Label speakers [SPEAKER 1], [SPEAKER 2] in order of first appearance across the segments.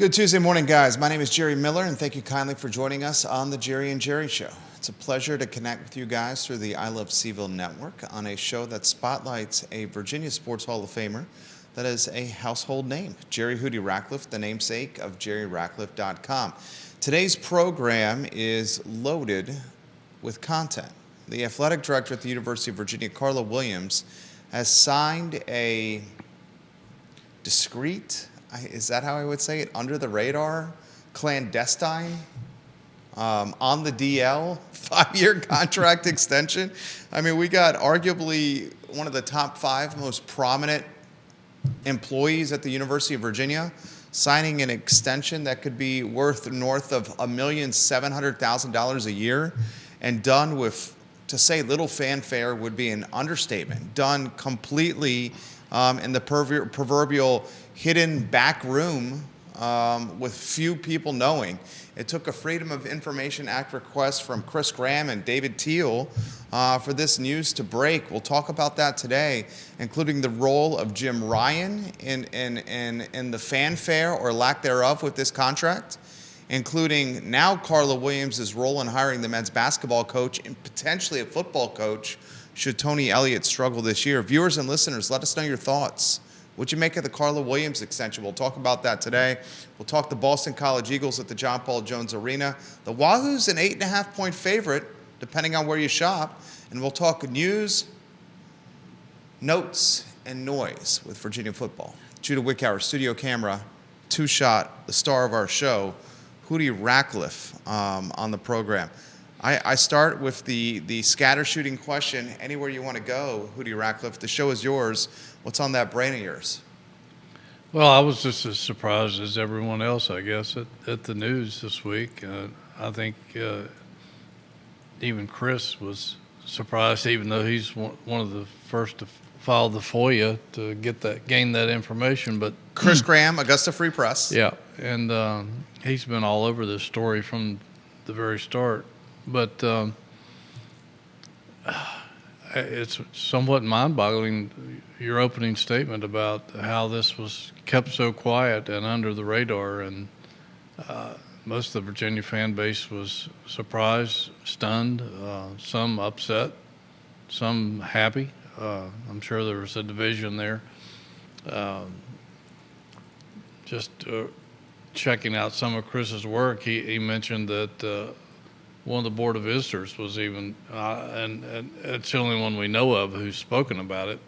[SPEAKER 1] Good Tuesday morning, guys. My name is Jerry Miller, and thank you kindly for joining us on the Jerry and Jerry Show. It's a pleasure to connect with you guys through the I Love CVille Network on a show that spotlights a Virginia Sports Hall of Famer that is a household name, Jerry Hootie Ratcliffe, the namesake of JerryRatcliffe.com. Today's program is loaded with content. The athletic director at the University of Virginia, Carla Williams, has signed a discreet, is that how I would say it, under the radar, clandestine, on the DL, 5-year contract extension. I mean, we got arguably one of the top 5 most prominent employees at the University of Virginia signing an extension that could be worth north of $1,700,000 a year, and done with, to say little fanfare would be an understatement, done completely in the proverbial hidden back room with few people knowing. It took a Freedom of Information Act request from Chris Graham and David Teal for this news to break. We'll talk about that today, including the role of Jim Ryan in the fanfare or lack thereof with this contract, including now Carla Williams' role in hiring the men's basketball coach and potentially a football coach should Tony Elliott struggle this year. Viewers and listeners, let us know your thoughts. What'd you make of the Carla Williams extension? We'll talk about that today. We'll talk the Boston College Eagles at the John Paul Jones Arena. The Wahoo's an 8.5-point favorite, depending on where you shop. And we'll talk news, notes, and noise with Virginia football. Judah Wickower, studio camera, two-shot, the star of our show, Hootie Ratcliffe on the program. I start with the scatter shooting question. Anywhere you want to go, Hootie Ratcliffe, the show is yours. What's on that brain of yours?
[SPEAKER 2] Well, I was just as surprised as everyone else, I guess, at the news this week. I think even Chris was surprised, even though he's one of the first to file the FOIA to gain that information. But
[SPEAKER 1] Chris Graham, Augusta Free Press.
[SPEAKER 2] Yeah, and he's been all over this story from the very start. But it's somewhat mind-boggling, your opening statement about how this was kept so quiet and under the radar. And most of the Virginia fan base was surprised, stunned, some upset, some happy. I'm sure there was a division there. Just checking out some of Chris's work, he mentioned that one of the Board of Visitors was even, and it's the only one we know of who's spoken about it,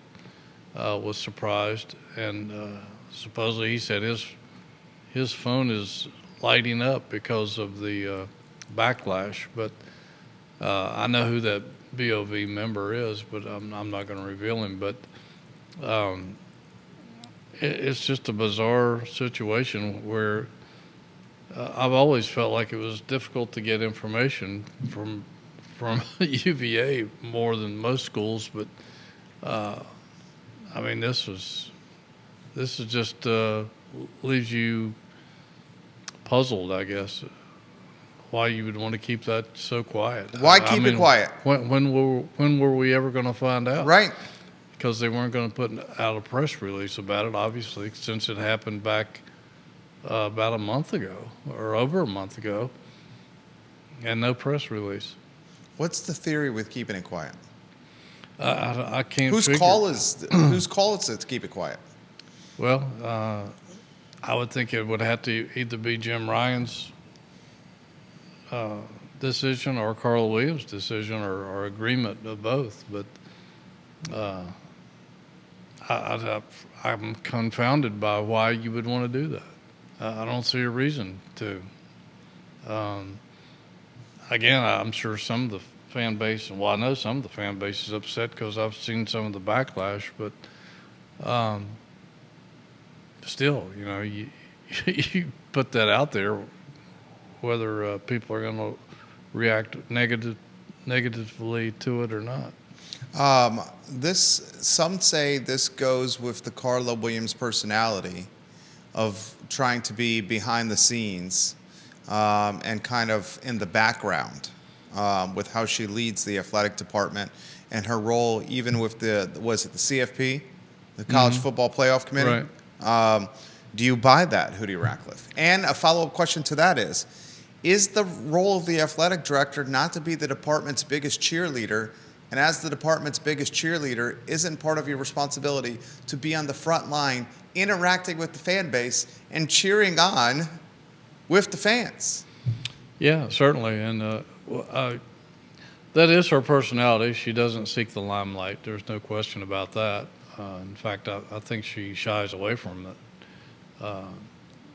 [SPEAKER 2] was surprised. And supposedly he said his phone is lighting up because of the backlash. But I know who that BOV member is, but I'm not going to reveal him. But it's just a bizarre situation where I've always felt like it was difficult to get information from UVA more than most schools, but I mean this is just leaves you puzzled, I guess, why you would want to keep that so quiet.
[SPEAKER 1] Why keep it quiet?
[SPEAKER 2] When were we ever going to find out?
[SPEAKER 1] Right.
[SPEAKER 2] Because they weren't going to put out a press release about it, obviously, since it happened back about a month ago or over a month ago, and no press release.
[SPEAKER 1] What's the theory with keeping it quiet?
[SPEAKER 2] I can't.
[SPEAKER 1] Whose call is it to keep it quiet?
[SPEAKER 2] Well, I would think it would have to either be Jim Ryan's decision or Carla Williams' decision or agreement of both. But I'm confounded by why you would want to do that. I don't see a reason to. Again, I'm sure some of the fan base, and I know some of the fan base is upset because I've seen some of the backlash, but still, you put that out there, whether people are going to react negatively to it or not.
[SPEAKER 1] Some say this goes with the Carla Williams personality of trying to be behind the scenes and kind of in the background with how she leads the athletic department and her role even with the CFP, the College Football Playoff Committee?
[SPEAKER 2] Right.
[SPEAKER 1] Do you buy that, Hootie Ratcliffe? And a follow-up question to that is the role of the athletic director not to be the department's biggest cheerleader? And as the department's biggest cheerleader, isn't part of your responsibility to be on the front line, interacting with the fan base and cheering on with the fans?
[SPEAKER 2] Yeah, certainly. And that is her personality. She doesn't seek the limelight. There's no question about that. In fact, I think she shies away from it,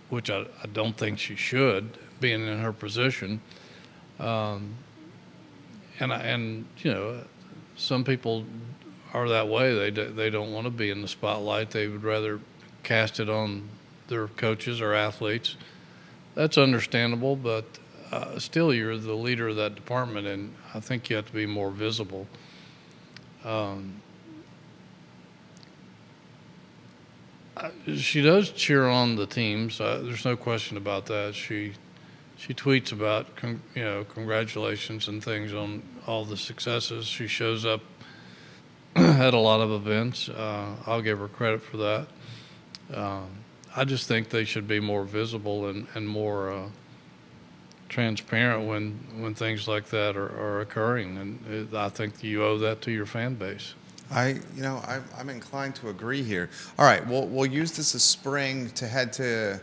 [SPEAKER 2] which I don't think she should, being in her position. And you know, some people are that way. They don't want to be in the spotlight. They would rather cast it on their coaches or athletes. That's understandable, but still, you're the leader of that department, and I think you have to be more visible. She does cheer on the teams. There's no question about that. She tweets about congratulations and things on all the successes. She shows up at a lot of events. I'll give her credit for that. I just think they should be more visible and more transparent when things like that are occurring, and I think you owe that to your fan base.
[SPEAKER 1] I'm inclined to agree here. All right, we'll use this as spring to head to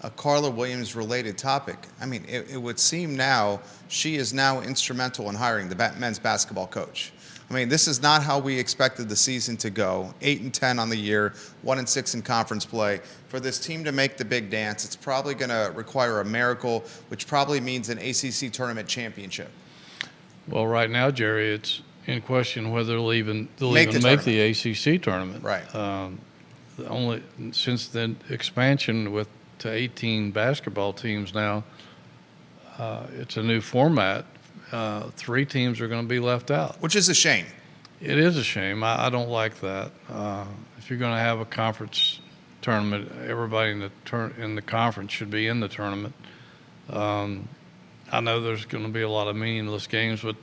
[SPEAKER 1] a Carla Williams related topic. I mean, it would seem now she is now instrumental in hiring the men's basketball coach. I mean, this is not how we expected the season to go. 8-10 on the year, 1-6 in conference play. For this team to make the big dance, it's probably going to require a miracle, which probably means an ACC tournament championship.
[SPEAKER 2] Well, right now, Jerry, it's in question whether they'll even make the ACC tournament.
[SPEAKER 1] Right.
[SPEAKER 2] Only since the expansion to 18 basketball teams now, it's a new format. 3 teams are going to be left out,
[SPEAKER 1] which is a shame.
[SPEAKER 2] It is a shame. I don't like that. If you're going to have a conference tournament, everybody in the conference should be in the tournament. I know there's going to be a lot of meaningless games, but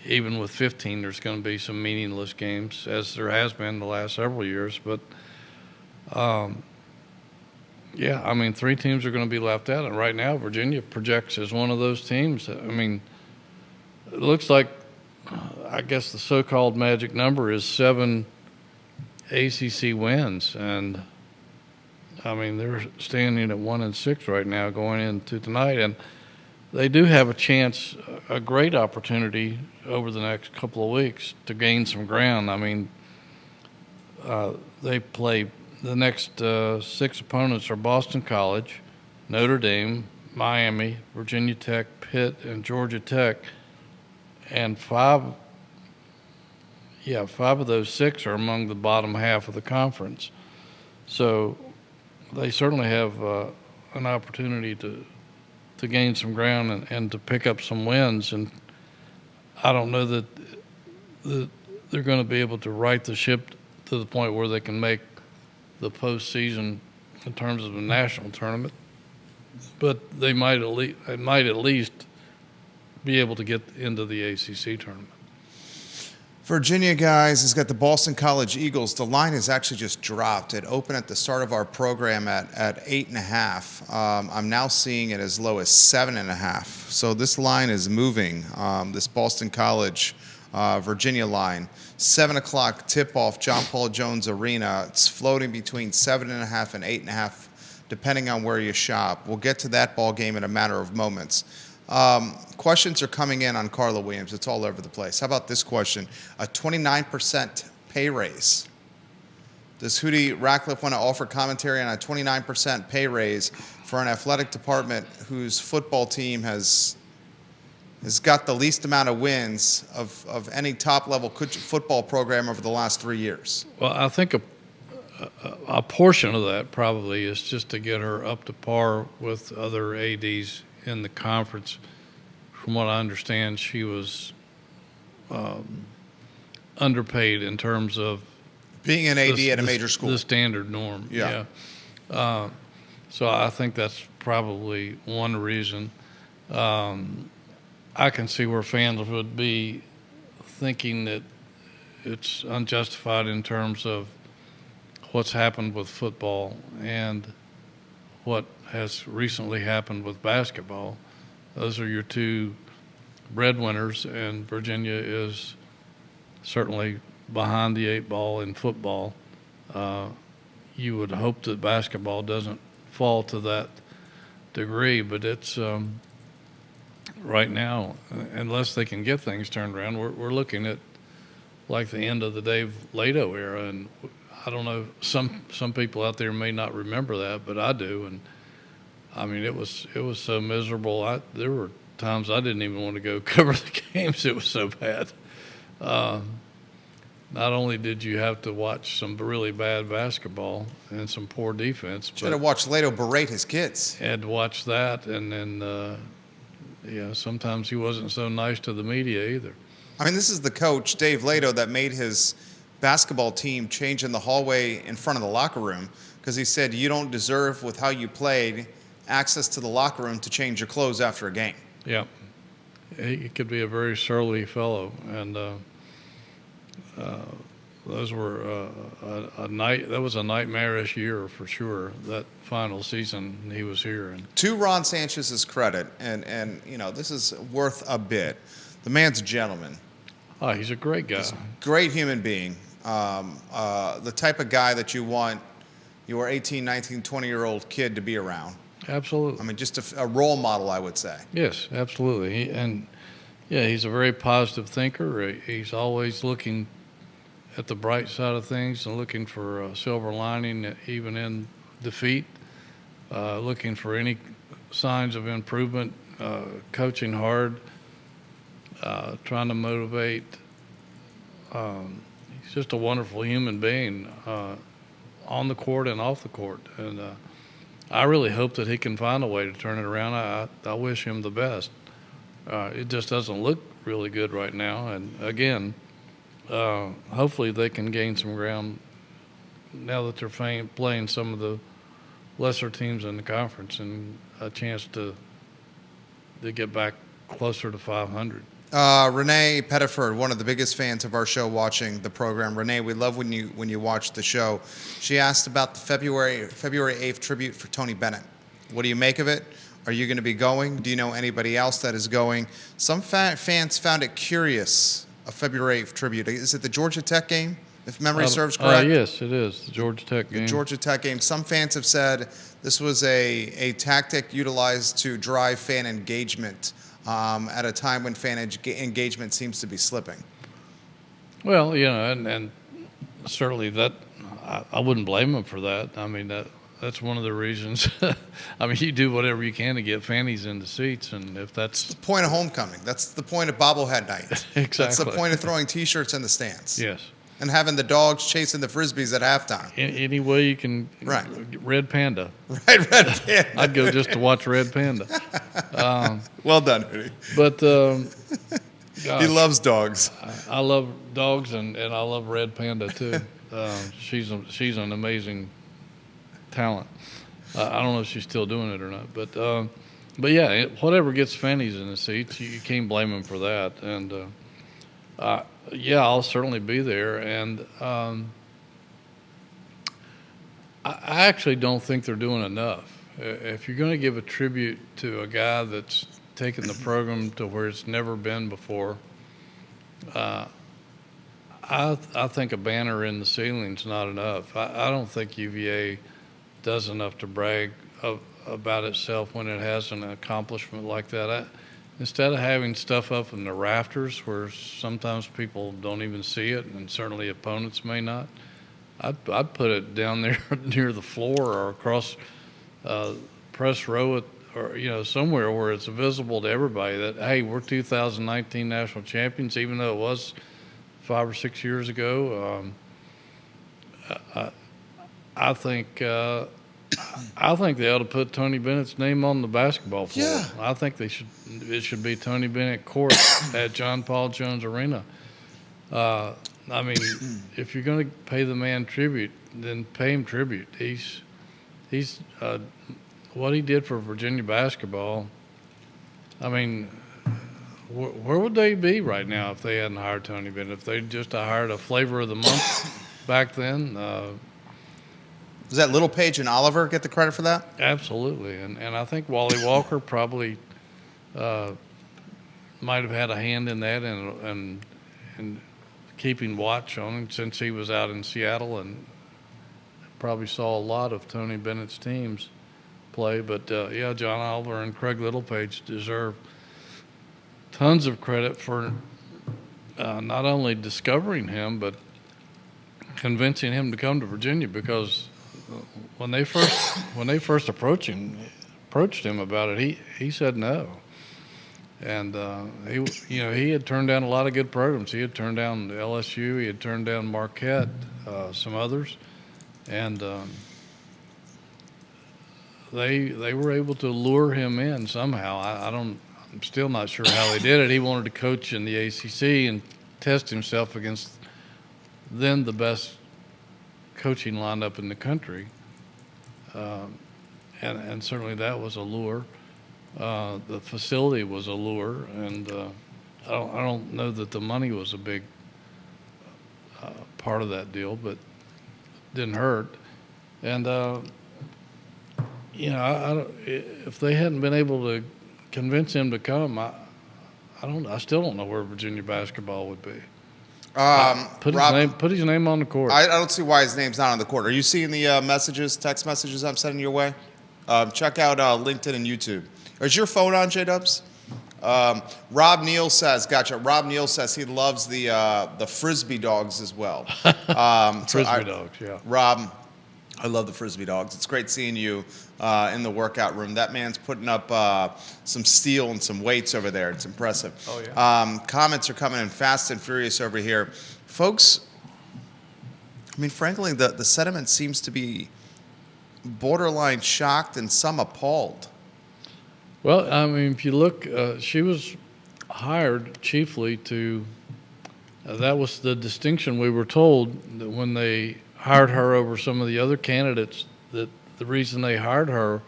[SPEAKER 2] even with 15, there's going to be some meaningless games, as there has been the last several years. But, 3 teams are going to be left out. And right now, Virginia projects as one of those teams. I mean, it looks like, I guess the so-called magic number is 7 ACC wins. And, I mean, they're standing at 1-6 right now going into tonight. And they do have a chance, a great opportunity over the next couple of weeks to gain some ground. I mean, they play the next 6 opponents are Boston College, Notre Dame, Miami, Virginia Tech, Pitt, and Georgia Tech. And 5 of those 6 are among the bottom half of the conference. So they certainly have an opportunity to gain some ground and to pick up some wins. And I don't know that they're going to be able to right the ship to the point where they can make the postseason in terms of the national tournament, but they might at least be able to get into the ACC tournament.
[SPEAKER 1] Virginia, guys, has got the Boston College Eagles. The line has actually just dropped. It opened at the start of our program at 8.5. I'm now seeing it as low as 7.5. So this line is moving. This Boston College Virginia line, 7 o'clock tip-off, John Paul Jones Arena. It's floating between 7.5 and 8.5, depending on where you shop. We'll get to that ball game in a matter of moments. Questions are coming in on Carla Williams. It's all over the place. How about this question? A 29% pay raise. Does Hootie Ratcliffe want to offer commentary on a 29% pay raise for an athletic department whose football team has got the least amount of wins of any top-level football program over the last 3 years?
[SPEAKER 2] Well, I think a portion of that probably is just to get her up to par with other ADs in the conference. From what I understand, she was underpaid in terms of
[SPEAKER 1] being an AD at a major school.
[SPEAKER 2] The standard norm.
[SPEAKER 1] Yeah.
[SPEAKER 2] So I think that's probably one reason. I can see where fans would be thinking that it's unjustified in terms of what's happened with football. And what has recently happened with basketball. Those are your two breadwinners, and Virginia is certainly behind the eight ball in football. You would hope that basketball doesn't fall to that degree, but it's right now, unless they can get things turned around, we're looking at like the end of the Dave Lato era, and I don't know, some people out there may not remember that, but I do. And I mean, it was so miserable. There were times I didn't even want to go cover the games. It was so bad. Not only did you have to watch some really bad basketball and some poor defense,
[SPEAKER 1] but you had to watch Lato berate his kids.
[SPEAKER 2] Had to watch that, and then sometimes he wasn't so nice to the media either.
[SPEAKER 1] I mean, this is the coach, Dave Lato, that made his basketball team change in the hallway in front of the locker room because he said, you don't deserve, with how you played, access to the locker room to change your clothes after a game.
[SPEAKER 2] Yeah. He could be a very surly fellow, and those were that was a nightmarish year for sure, that final season he was here. And
[SPEAKER 1] to Ron Sanchez's credit, and you know, this is worth a bit, the man's a gentleman.
[SPEAKER 2] Oh, he's a great guy.
[SPEAKER 1] He's a great human being. The type of guy that you want your 18, 19, 20-year-old kid to be around.
[SPEAKER 2] Absolutely.
[SPEAKER 1] I mean, just a role model, I would say.
[SPEAKER 2] Yes, absolutely. He's a very positive thinker. He's always looking at the bright side of things and looking for a silver lining, even in defeat, looking for any signs of improvement, coaching hard, trying to motivate. He's just a wonderful human being on the court and off the court. And I really hope that he can find a way to turn it around. I wish him the best. It just doesn't look really good right now. And again, hopefully they can gain some ground now that they're playing some of the lesser teams in the conference and a chance to get back closer to 500.
[SPEAKER 1] Renee Pettiford, one of the biggest fans of our show, watching the program. Renee, we love when you watch the show. She asked about the February 8th tribute for Tony Bennett. What do you make of it? Are you going to be going? Do you know anybody else that is going? Some fans found it curious, a February 8th tribute. Is it the Georgia Tech game, if memory serves correct?
[SPEAKER 2] Yes, it is, the Georgia Tech game.
[SPEAKER 1] The Georgia Tech game. Some fans have said this was a tactic utilized to drive fan engagement at a time when fan engagement seems to be slipping.
[SPEAKER 2] Well, you know, and certainly that I wouldn't blame them for that. I mean, that's one of the reasons. I mean, you do whatever you can to get fannies in the seats, and if that's
[SPEAKER 1] the point of homecoming, that's the point of bobblehead night.
[SPEAKER 2] Exactly.
[SPEAKER 1] That's the point of throwing T-shirts in the stands.
[SPEAKER 2] Yes.
[SPEAKER 1] And having the dogs chasing the Frisbees at halftime.
[SPEAKER 2] Any way you can.
[SPEAKER 1] Right.
[SPEAKER 2] Red Panda.
[SPEAKER 1] Right, Red Panda.
[SPEAKER 2] I'd go just to watch Red Panda.
[SPEAKER 1] Well done, Hoodie.
[SPEAKER 2] But
[SPEAKER 1] gosh, he loves dogs.
[SPEAKER 2] I love dogs, and I love Red Panda too. She's an amazing talent. I don't know if she's still doing it or not, but yeah, whatever gets fannies in the seats, you can't blame them for that. And yeah, I'll certainly be there. And I actually don't think they're doing enough. If you're going to give a tribute to a guy that's taken the program to where it's never been before, I think a banner in the ceiling's not enough. I don't think UVA does enough to brag about itself when it has an accomplishment like that. Instead of having stuff up in the rafters where sometimes people don't even see it, and certainly opponents may not, I'd put it down there near the floor or across press row, or somewhere where it's visible to everybody that, hey, we're 2019 national champions, even though it was 5 or 6 years ago. I think they ought to put Tony Bennett's name on the basketball floor.
[SPEAKER 1] Yeah.
[SPEAKER 2] I think it should be Tony Bennett Court at John Paul Jones Arena. I mean, if you're going to pay the man tribute, then pay him tribute. He's what he did for Virginia basketball. I mean, where would they be right now if they hadn't hired Tony Bennett? If they just hired a flavor of the month back then?
[SPEAKER 1] Does that Little Page and Oliver get the credit for that?
[SPEAKER 2] Absolutely, and I think Wally Walker probably might have had a hand in that and keeping watch on him since he was out in Seattle and probably saw a lot of Tony Bennett's teams play. But yeah, John Oliver and Craig Littlepage deserve tons of credit for not only discovering him but convincing him to come to Virginia, because when they first approached him about it, he said no. And he had turned down a lot of good programs. He had turned down LSU. He had turned down Marquette, some others, and they were able to lure him in somehow. I'm still not sure how they did it. He wanted to coach in the ACC and test himself against then the best coaching lineup in the country, and certainly that was a lure. The facility was a lure, and I don't know that the money was a big part of that deal, but it didn't hurt. And if they hadn't been able to convince him to come, I still don't know where Virginia basketball would be. Put his name on the court.
[SPEAKER 1] I don't see why his name's not on the court. Are you seeing the text messages I'm sending your way? Check out LinkedIn and YouTube. Is your phone on, J-Dubs? Rob Neal says, gotcha. Rob Neal says he loves the Frisbee dogs as well.
[SPEAKER 2] Frisbee dogs, yeah.
[SPEAKER 1] Rob, I love the Frisbee dogs. It's great seeing you in the workout room. That man's putting up some steel and some weights over there. It's impressive.
[SPEAKER 2] Oh, yeah.
[SPEAKER 1] Comments are coming in fast and furious over here. Folks, I mean, frankly, the sentiment seems to be borderline shocked and some appalled.
[SPEAKER 2] Well, I mean, if you look, she was hired chiefly to, that was the distinction we were told that when they hired her over some of the other candidates, that the reason they hired her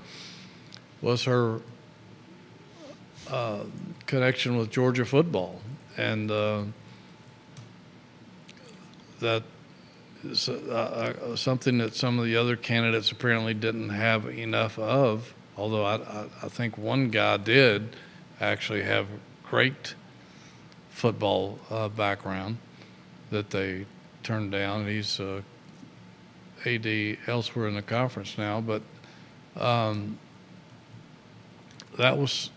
[SPEAKER 2] was her connection with Georgia football. And that is something that some of the other candidates apparently didn't have enough of. Although I think one guy did actually have great football background that they turned down. He's AD elsewhere in the conference now, but that was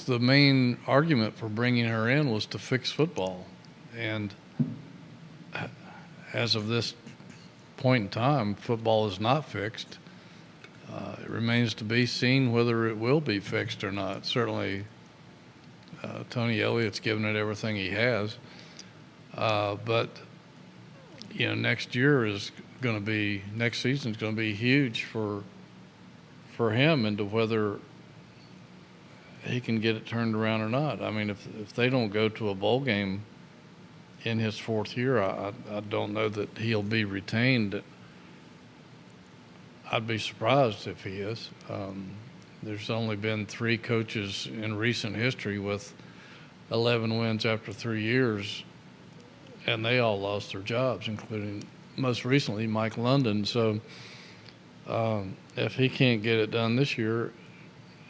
[SPEAKER 2] the main argument for bringing her in, was to fix football. And as of this point in time, football is not fixed. It remains to be seen whether it will be fixed or not. Certainly, Tony Elliott's given it everything he has. But, next season is going to be huge for him into whether he can get it turned around or not. I mean, if they don't go to a bowl game in his fourth year, I don't know that he'll be retained. I'd be surprised if he is. There's only been 3 coaches in recent history with 11 wins after 3 years, and they all lost their jobs, including most recently Mike London. So if he can't get it done this year,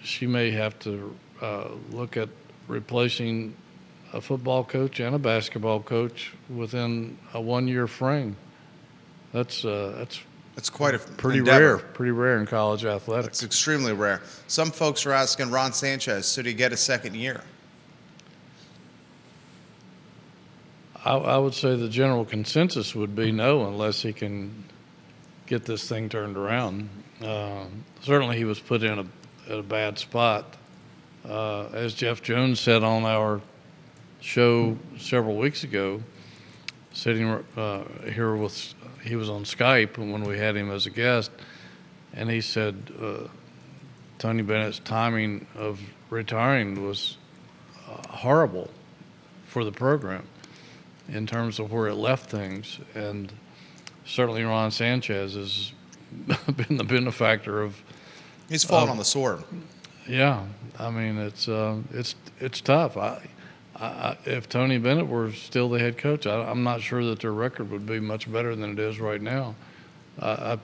[SPEAKER 2] she may have to look at replacing a football coach and a basketball coach within a 1-year frame. That's
[SPEAKER 1] quite a
[SPEAKER 2] pretty
[SPEAKER 1] endeavor.
[SPEAKER 2] Pretty rare in college athletics.
[SPEAKER 1] It's extremely rare. Some folks are asking Ron Sanchez, should he get a second year?
[SPEAKER 2] I would say the general consensus would be no, unless he can get this thing turned around. Certainly he was put in a bad spot. As Jeff Jones said on our show several weeks ago, sitting here he was on Skype when we had him as a guest, and he said Tony Bennett's timing of retiring was horrible for the program in terms of where it left things. And certainly Ron Sanchez has been the benefactor of.
[SPEAKER 1] He's fallen on the sword.
[SPEAKER 2] Yeah, I mean it's tough. If Tony Bennett were still the head coach, I'm not sure that their record would be much better than it is right now. I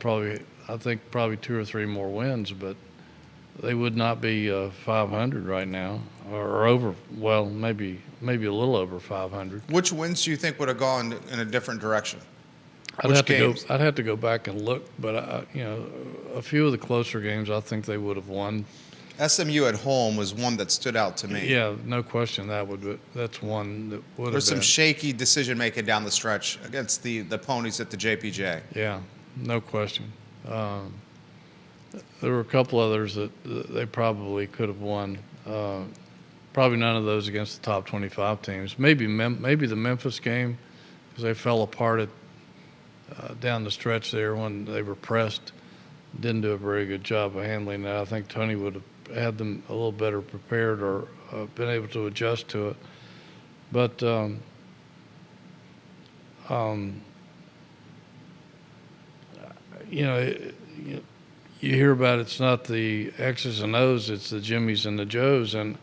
[SPEAKER 2] think probably 2 or 3 more wins, but they would not be 500 right now, or over. Well, maybe a little over 500.
[SPEAKER 1] Which wins do you think would have gone in a different direction?
[SPEAKER 2] I'd have to go back and look, but a few of the closer games, I think they would have won.
[SPEAKER 1] SMU at home was one that stood out to me.
[SPEAKER 2] Yeah, no question that's one that would have
[SPEAKER 1] There's some
[SPEAKER 2] been.
[SPEAKER 1] shaky decision making down the stretch against the ponies at the JPJ.
[SPEAKER 2] Yeah, no question. There were a couple others that they probably could have won. Probably none of those against the top 25 teams. Maybe the Memphis game, because they fell apart down the stretch there when they were pressed. Didn't do a very good job of handling that. I think Tony would have had them a little better prepared or been able to adjust to it. But you hear about it's not the X's and O's, it's the Jimmies and the Joes. And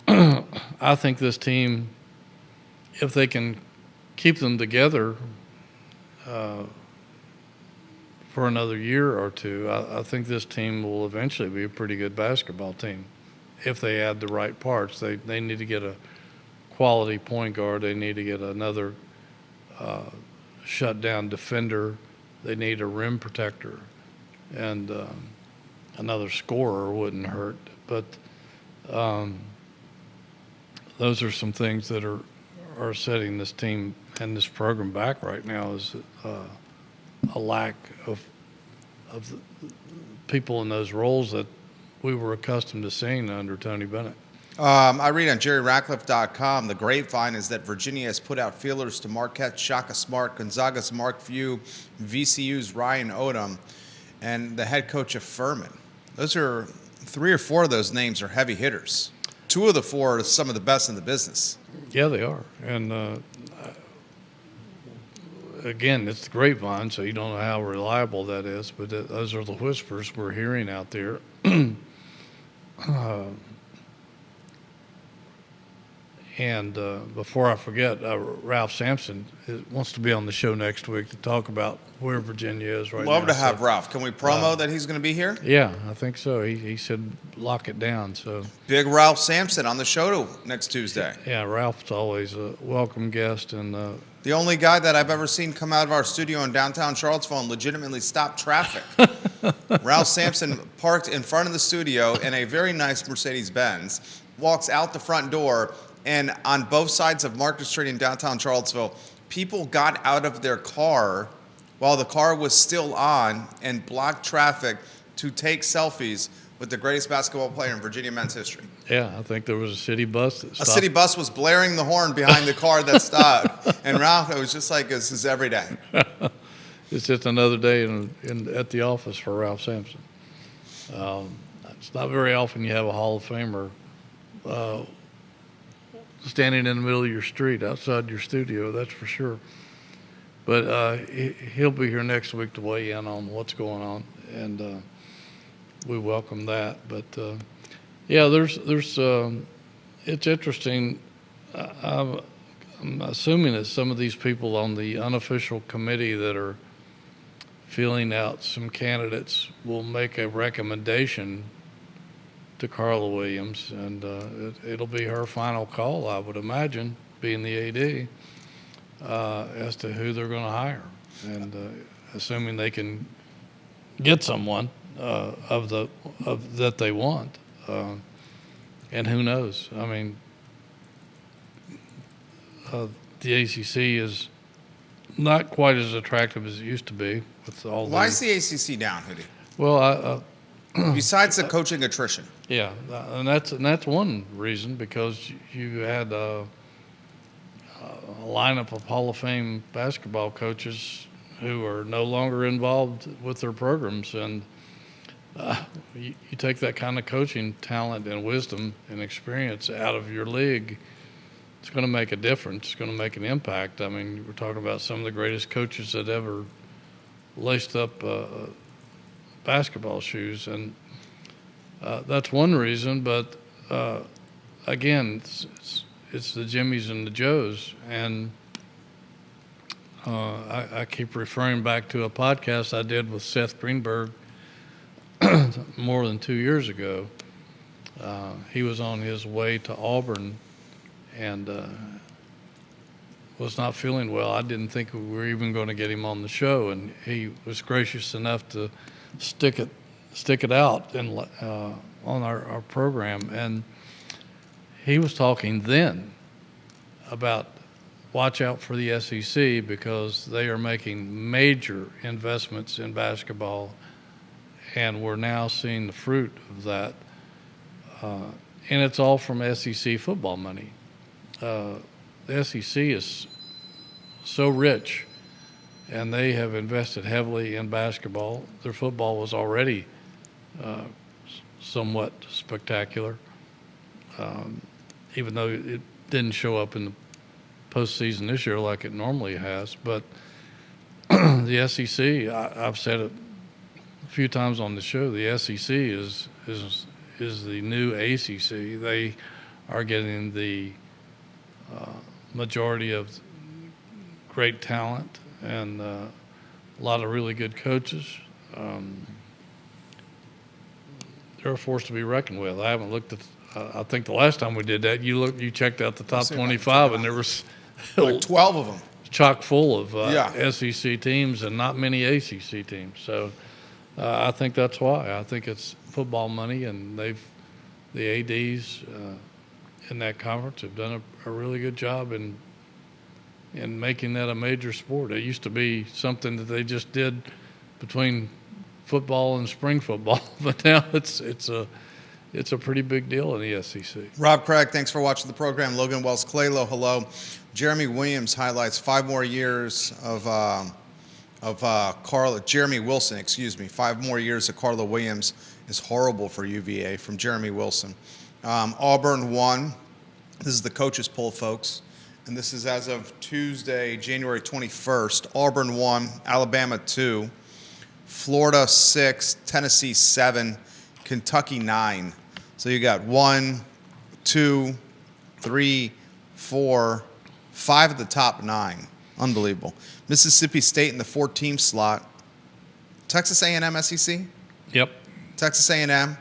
[SPEAKER 2] I think this team, if they can keep them together for another year or two, I think this team will eventually be a pretty good basketball team if they add the right parts. They need to get a quality point guard. They need to get another shutdown defender. They need a rim protector. And another scorer wouldn't hurt. But those are some things that are setting this team and this program back right now, is a lack of people in those roles that we were accustomed to seeing under Tony Bennett.
[SPEAKER 1] I read on JerryRatcliffe.com, the grapevine is that Virginia has put out feelers to Marquette, Shaka Smart, Gonzaga's Mark Few, VCU's Ryan Odom, and the head coach of Furman. Those are 3 or 4 of those names are heavy hitters. 2 of the 4 are some of the best in the business.
[SPEAKER 2] Yeah, they are. And again, it's the grapevine, so you don't know how reliable that is, but those are the whispers we're hearing out there. And before I forget, Ralph Sampson wants to be on the show next week to talk about where Virginia is right now.
[SPEAKER 1] Love to have Ralph. Can we promo that he's going to be here?
[SPEAKER 2] Yeah, I think so. He said lock it down. So
[SPEAKER 1] big Ralph Sampson on the show next Tuesday.
[SPEAKER 2] Yeah, Ralph's always a welcome guest. And
[SPEAKER 1] the only guy that I've ever seen come out of our studio in downtown Charlottesville and legitimately stop traffic. Ralph Sampson parked in front of the studio in a very nice Mercedes-Benz, walks out the front door, and on both sides of Market Street in downtown Charlottesville, people got out of their car while the car was still on and blocked traffic to take selfies with the greatest basketball player in Virginia men's history.
[SPEAKER 2] Yeah, I think there was a city bus that stopped.
[SPEAKER 1] A city bus was blaring the horn behind the car that stopped. And Ralph, it was just like, this is every day.
[SPEAKER 2] It's just another day at the office for Ralph Sampson. It's not very often you have a Hall of Famer standing in the middle of your street outside your studio, that's for sure. But he'll be here next week to weigh in on what's going on, and we welcome that. But yeah, there's it's interesting. I'm assuming that some of these people on the unofficial committee that are feeling out some candidates will make a recommendation to Carla Williams, and it'll be her final call, I would imagine, being the AD, as to who they're going to hire, and assuming they can get someone that they want, and who knows? I mean, the ACC is not quite as attractive as it used to be with all.
[SPEAKER 1] Why is the ACC down, Hoodie?
[SPEAKER 2] Well,
[SPEAKER 1] besides the coaching attrition.
[SPEAKER 2] Yeah, and that's one reason, because you had a lineup of Hall of Fame basketball coaches who are no longer involved with their programs, and you take that kind of coaching talent and wisdom and experience out of your league, it's going to make a difference. It's going to make an impact. I mean, we're talking about some of the greatest coaches that ever laced up basketball shoes, and that's one reason. But again, it's the Jimmies and the Joes, and I keep referring back to a podcast I did with Seth Greenberg more than 2 years ago. He was on his way to Auburn and was not feeling well. I didn't think we were even going to get him on the show, and he was gracious enough to stick it out and on our program. And he was talking then about watch out for the SEC because they are making major investments in basketball, and we're now seeing the fruit of that. And it's all from SEC football money. The SEC is so rich, and they have invested heavily in basketball. Their football was already somewhat spectacular, even though it didn't show up in the postseason this year like it normally has. But the SEC, I've said it a few times on the show, the SEC is the new ACC. They are getting the majority of great talent and a lot of really good coaches. They're a force to be reckoned with. I haven't looked at. I think the last time we did that, you checked out the top 25, and there was
[SPEAKER 1] like 12 of them,
[SPEAKER 2] chock full of SEC teams and not many ACC teams. So I think that's why. I think it's football money, and the ADs in that conference have done a really good job in making that a major sport. It used to be something that they just did between football and spring football, but now it's a pretty big deal in the SEC.
[SPEAKER 1] Rob Craig, thanks for watching the program. Logan Wells Claylow, hello. Jeremy Williams highlights 5 more years of Carla. Jeremy Wilson, 5 more years of Carla Williams is horrible for UVA, from Jeremy Wilson. Auburn 1. This is the coaches poll, folks. And this is as of Tuesday, January 21st. Auburn 1, Alabama 2, Florida 6, Tennessee 7, Kentucky 9. So you got 1, 2, 3, 4, 5 of the top 9. Unbelievable. Mississippi State in the 14 slot. Texas A&M SEC?
[SPEAKER 2] Yep.
[SPEAKER 1] Texas A&M,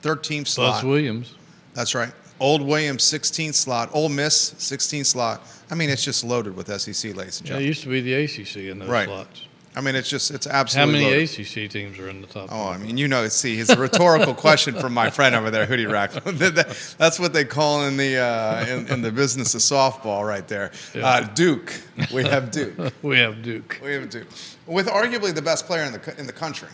[SPEAKER 1] 13th slot.
[SPEAKER 2] Buzz Williams.
[SPEAKER 1] That's right. Old Williams, 16th slot. Ole Miss, 16th slot. I mean, it's just loaded with SEC, ladies and
[SPEAKER 2] Yeah, it
[SPEAKER 1] gentlemen.
[SPEAKER 2] used to be the ACC in those slots.
[SPEAKER 1] I mean, it's
[SPEAKER 2] How
[SPEAKER 1] absolutely
[SPEAKER 2] many
[SPEAKER 1] loaded.
[SPEAKER 2] ACC teams are in the top?
[SPEAKER 1] Oh, I mean, it's a rhetorical question from my friend over there, Hootie Ratcliffe. That's what they call in the business of softball right there.
[SPEAKER 2] Yeah.
[SPEAKER 1] Duke. We have Duke.
[SPEAKER 2] We have Duke.
[SPEAKER 1] With arguably the best player in the country.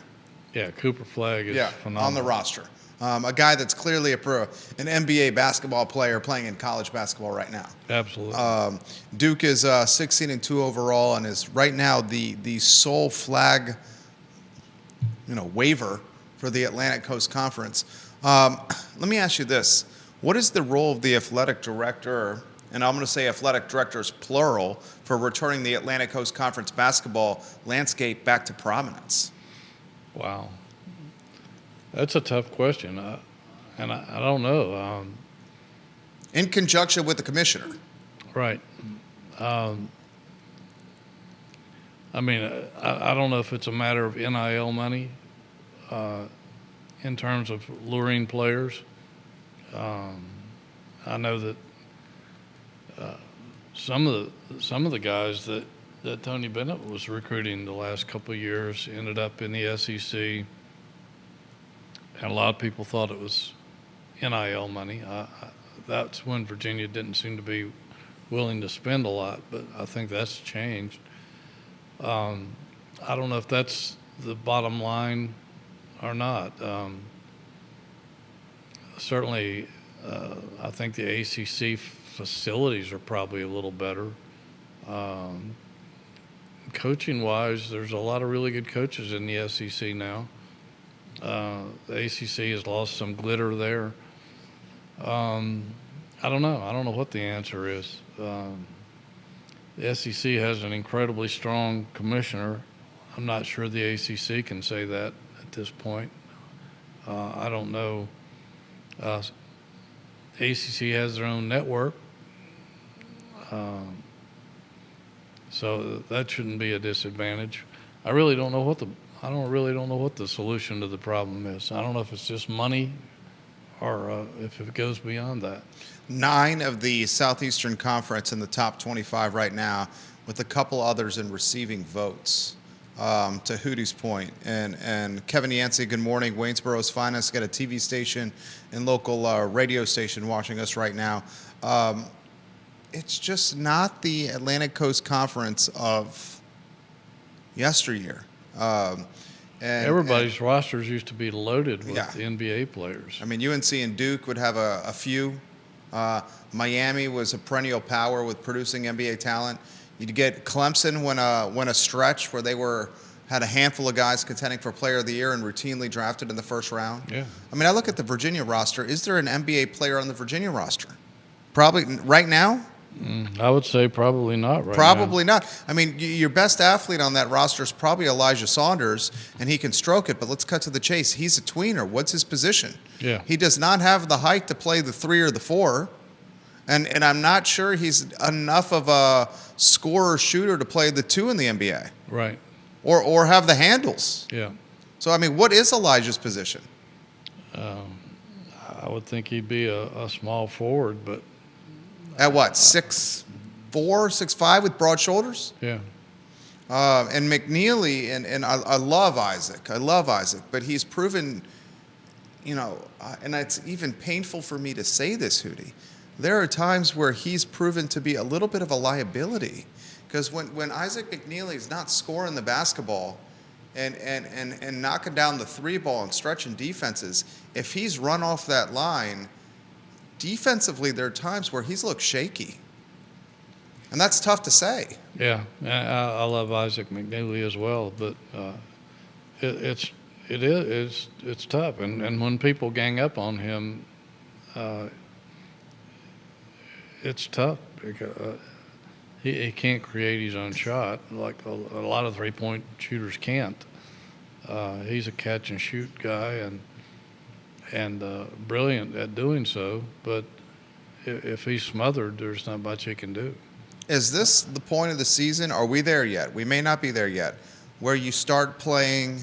[SPEAKER 2] Yeah, Cooper Flagg is phenomenal.
[SPEAKER 1] On the roster. A guy that's clearly an NBA basketball player playing in college basketball right now.
[SPEAKER 2] Absolutely.
[SPEAKER 1] Duke is 16-2 overall and is right now the sole flag, waiver for the Atlantic Coast Conference. Let me ask you this: what is the role of the athletic director? And I'm going to say athletic directors plural for returning the Atlantic Coast Conference basketball landscape back to prominence.
[SPEAKER 2] Wow. That's a tough question, and I don't know.
[SPEAKER 1] In conjunction with the commissioner.
[SPEAKER 2] Right. I mean, I don't know if it's a matter of NIL money in terms of luring players. I know that some of the guys that Tony Bennett was recruiting the last couple of years ended up in the SEC. And a lot of people thought it was NIL money. That's when Virginia didn't seem to be willing to spend a lot, but I think that's changed. I don't know if that's the bottom line or not. Certainly, I think the ACC facilities are probably a little better. Coaching-wise, there's a lot of really good coaches in the SEC now. The ACC has lost some glitter there. I don't know. I don't know what the answer is. The SEC has an incredibly strong commissioner. I'm not sure the ACC can say that at this point. I don't know. ACC has their own network. So that shouldn't be a disadvantage. I really don't know what the solution to the problem is. I don't know if it's just money or if it goes beyond that.
[SPEAKER 1] 9 of the Southeastern Conference in the top 25 right now, with a couple others in receiving votes. To Hootie's point. And Kevin Yancey, good morning. Waynesboro's finest, got a TV station and local radio station watching us right now. It's just not the Atlantic Coast Conference of yesteryear. And
[SPEAKER 2] Everybody's rosters used to be loaded with NBA players.
[SPEAKER 1] I mean, UNC and Duke would have a few. Miami was a perennial power with producing NBA talent. You'd get Clemson when a stretch where they had a handful of guys contending for Player of the Year and routinely drafted in the first round.
[SPEAKER 2] Yeah.
[SPEAKER 1] I mean, I look at the Virginia roster. Is there an NBA player on the Virginia roster? Probably right now.
[SPEAKER 2] I would say probably not
[SPEAKER 1] Probably
[SPEAKER 2] now.
[SPEAKER 1] not. I mean, your best athlete on that roster is probably Elijah Saunders, and he can stroke it, but let's cut to the chase. He's a tweener. What's his position?
[SPEAKER 2] Yeah.
[SPEAKER 1] He does not have the height to play the 3 or the 4, and I'm not sure he's enough of a scorer shooter to play the 2 in the NBA.
[SPEAKER 2] Right.
[SPEAKER 1] Or have the handles.
[SPEAKER 2] Yeah.
[SPEAKER 1] So, I mean, what is Elijah's position?
[SPEAKER 2] I would think he'd be a small forward, but
[SPEAKER 1] At what, 6'4", 6'5", with broad shoulders?
[SPEAKER 2] yeah.
[SPEAKER 1] And McNeely, and I love Isaac. I love Isaac, but he's proven, and it's even painful for me to say this, Hootie. There are times where he's proven to be a little bit of a liability, because when Isaac McNeely is not scoring the basketball and knocking down the 3 ball and stretching defenses, if he's run off that line, defensively there are times where he's looked shaky. And that's tough to say.
[SPEAKER 2] Yeah, I love Isaac McNeely as well, but it's tough, and when people gang up on him, it's tough because he can't create his own shot like a lot of 3-point shooters can't. He's a catch and shoot guy and brilliant at doing so, but if he's smothered, there's not much he can do.
[SPEAKER 1] Is this the point of the season? Are we there yet? We may not be there yet, where you start playing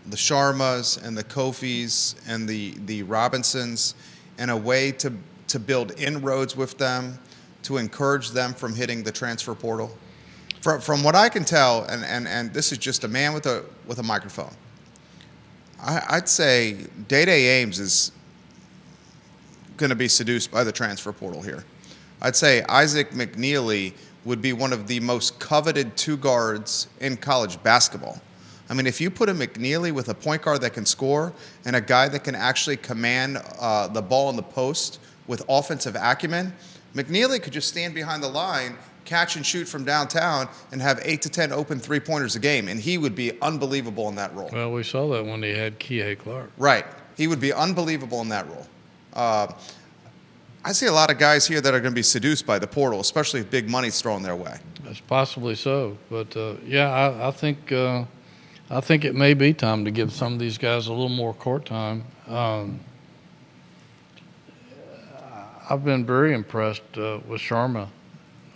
[SPEAKER 1] the Sharmas and the Kofis and the Robinsons in a way to build inroads with them, to encourage them from hitting the transfer portal? From what I can tell, and this is just a man with a microphone, I'd say Day-Day Ames is going to be seduced by the transfer portal here. I'd say Isaac McNeely would be one of the most coveted 2 guards in college basketball. I mean, if you put a McNeely with a point guard that can score and a guy that can actually command the ball in the post with offensive acumen, McNeely could just stand behind the line, catch and shoot from downtown, and have 8 to 10 open 3-pointers a game, and he would be unbelievable in that role.
[SPEAKER 2] Well, we saw that when he had Kihei Clark.
[SPEAKER 1] Right. He would be unbelievable in that role. I see a lot of guys here that are going to be seduced by the portal, especially if big money's thrown their way.
[SPEAKER 2] That's possibly so, but I think it may be time to give some of these guys a little more court time. I've been very impressed with Sharma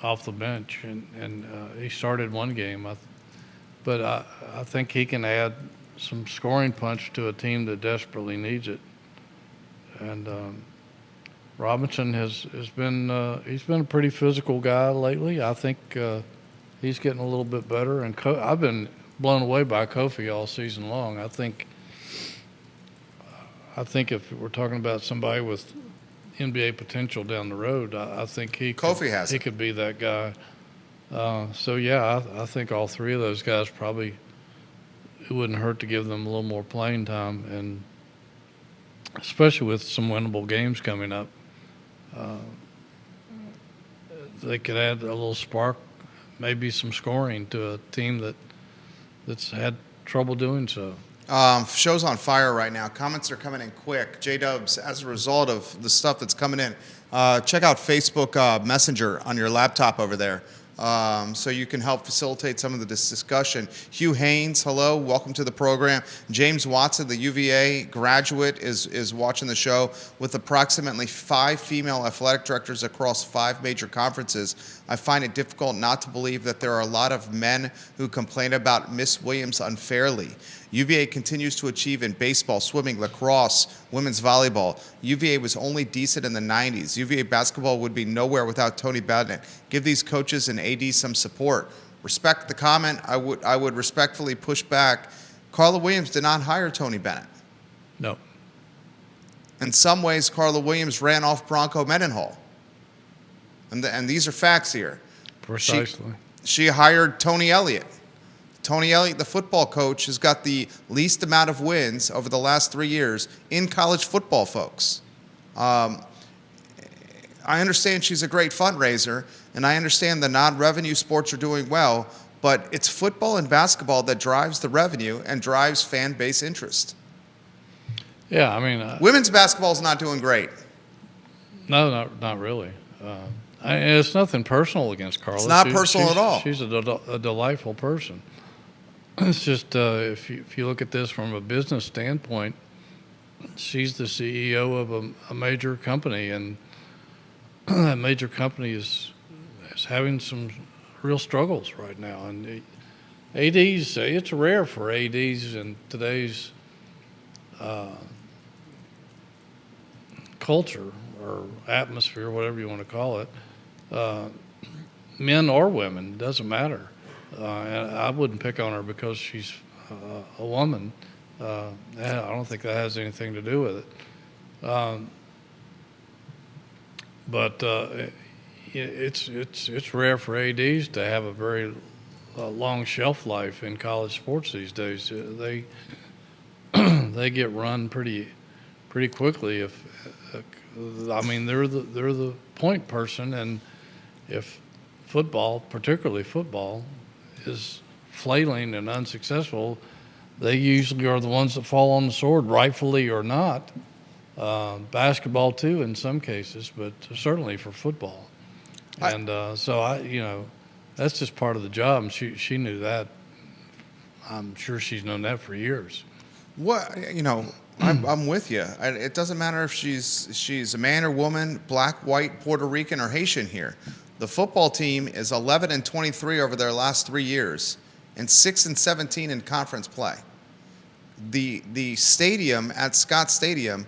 [SPEAKER 2] off the bench, and he started one game, but I think he can add some scoring punch to a team that desperately needs it. And Robinson has been he's been a pretty physical guy lately. I think he's getting a little bit better, and I've been blown away by Kofi all season long. I think if we're talking about somebody with NBA potential down the road, I think he could be that guy. So yeah, I think all 3 of those guys probably, it wouldn't hurt to give them a little more playing time, and especially with some winnable games coming up, they could add a little spark, maybe some scoring to a team that's had trouble doing so.
[SPEAKER 1] Show's on fire right now. Comments are coming in quick. J-Dubs, as a result of the stuff that's coming in, check out Facebook Messenger on your laptop over there. so you can help facilitate some of this discussion. Hugh Haynes, hello, welcome to the program. James Watson, the UVA graduate, is watching the show. With approximately 5 female athletic directors across 5 major conferences, I find it difficult not to believe that there are a lot of men who complain about Miss Williams unfairly. UVA continues to achieve in baseball, swimming, lacrosse, women's volleyball. UVA was only decent in the 90s. UVA basketball would be nowhere without Tony Bennett. Give these coaches and AD some support. Respect the comment. I would respectfully push back. Carla Williams did not hire Tony Bennett.
[SPEAKER 2] No.
[SPEAKER 1] In some ways, Carla Williams ran off Bronco Mendenhall. And these are facts here.
[SPEAKER 2] Precisely.
[SPEAKER 1] She hired Tony Elliott. Tony Elliott, the football coach, has got the least amount of wins over the last 3 years in college football, folks. I understand she's a great fundraiser, and I understand the non-revenue sports are doing well, but it's football and basketball that drives the revenue and drives fan base interest.
[SPEAKER 2] Yeah, I mean...
[SPEAKER 1] Women's basketball is not doing great.
[SPEAKER 2] No, not really. It's nothing personal against Carla.
[SPEAKER 1] It's not personal at all.
[SPEAKER 2] She's a delightful person. It's just if you look at this from a business standpoint, she's the CEO of a major company, and that major company is having some real struggles right now. And ADs, it's rare for ADs in today's culture or atmosphere, whatever you want to call it, men or women, doesn't matter. And I wouldn't pick on her because she's a woman. I don't think that has anything to do with it. But it's rare for ADs to have a very long shelf life in college sports these days. They they get run pretty quickly. They're the point person, and if football, particularly football, is flailing and unsuccessful, they usually are the ones that fall on the sword, rightfully or not. Basketball too, in some cases, but certainly for football. So that's just part of the job, and she knew that. I'm sure she's known that for years.
[SPEAKER 1] I'm with you. It doesn't matter if she's a man or woman, black, white, Puerto Rican, or Haitian here. The football team is 11-23 over their last 3 years, and 6-17 in conference play. The stadium at Scott Stadium,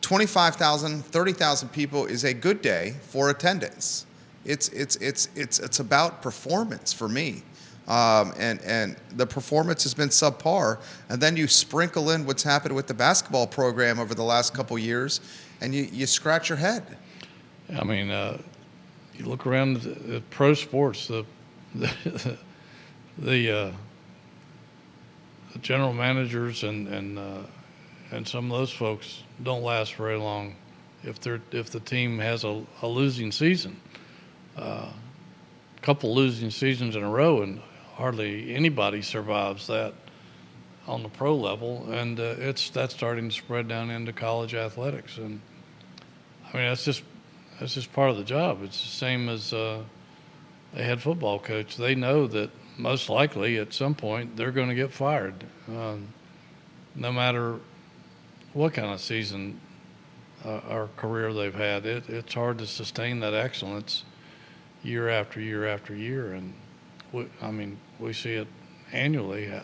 [SPEAKER 1] 25,000, 30,000 people is a good day for attendance. It's about performance for me. And the performance has been subpar, and then you sprinkle in what's happened with the basketball program over the last couple years, and you scratch your head.
[SPEAKER 2] I mean, you look around the pro sports, the general managers and some of those folks don't last very long if the team has a losing season. Couple losing seasons in a row, and hardly anybody survives that on the pro level, and that's starting to spread down into college athletics. And I mean, that's just part of the job. It's the same as a head football coach. They know that most likely at some point they're going to get fired, no matter what kind of season or career they've had. It's hard to sustain that excellence year after year after year, and we see it annually. A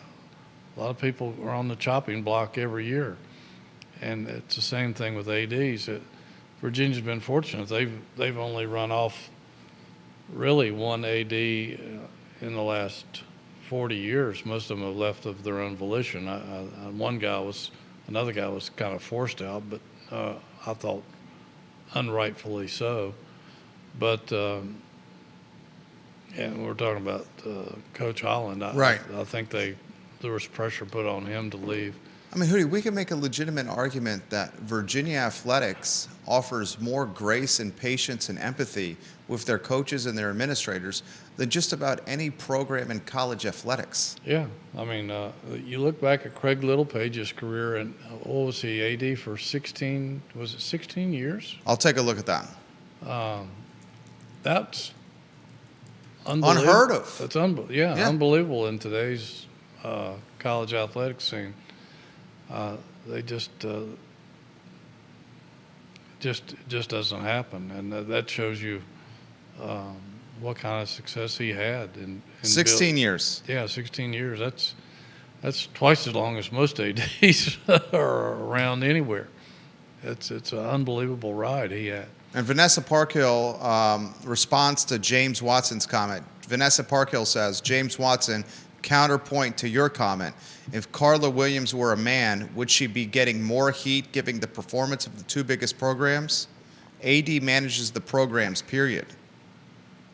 [SPEAKER 2] lot of people are on the chopping block every year, and it's the same thing with ADs. Virginia's been fortunate; they've only run off really one AD in the last 40 years. Most of them have left of their own volition. Another guy was kind of forced out, but I thought unrightfully so. But and we're talking about Coach Holland.
[SPEAKER 1] Right.
[SPEAKER 2] I think there was pressure put on him to leave.
[SPEAKER 1] I mean, Hootie, we can make a legitimate argument that Virginia athletics offers more grace and patience and empathy with their coaches and their administrators than just about any program in college athletics.
[SPEAKER 2] Yeah. I mean, you look back at Craig Littlepage's career, and what was he, AD for 16 years?
[SPEAKER 1] I'll take a look at that. Unheard of.
[SPEAKER 2] That's unbelievable in today's college athletics scene. They just doesn't happen, and that shows you what kind of success he had in
[SPEAKER 1] 16 years.
[SPEAKER 2] Yeah, 16 years. That's twice as long as most ADs are around anywhere. It's an unbelievable ride he had.
[SPEAKER 1] And Vanessa Parkhill responds to James Watson's comment. Vanessa Parkhill says, James Watson, counterpoint to your comment. If Carla Williams were a man, would she be getting more heat giving the performance of the two biggest programs? AD manages the programs, period.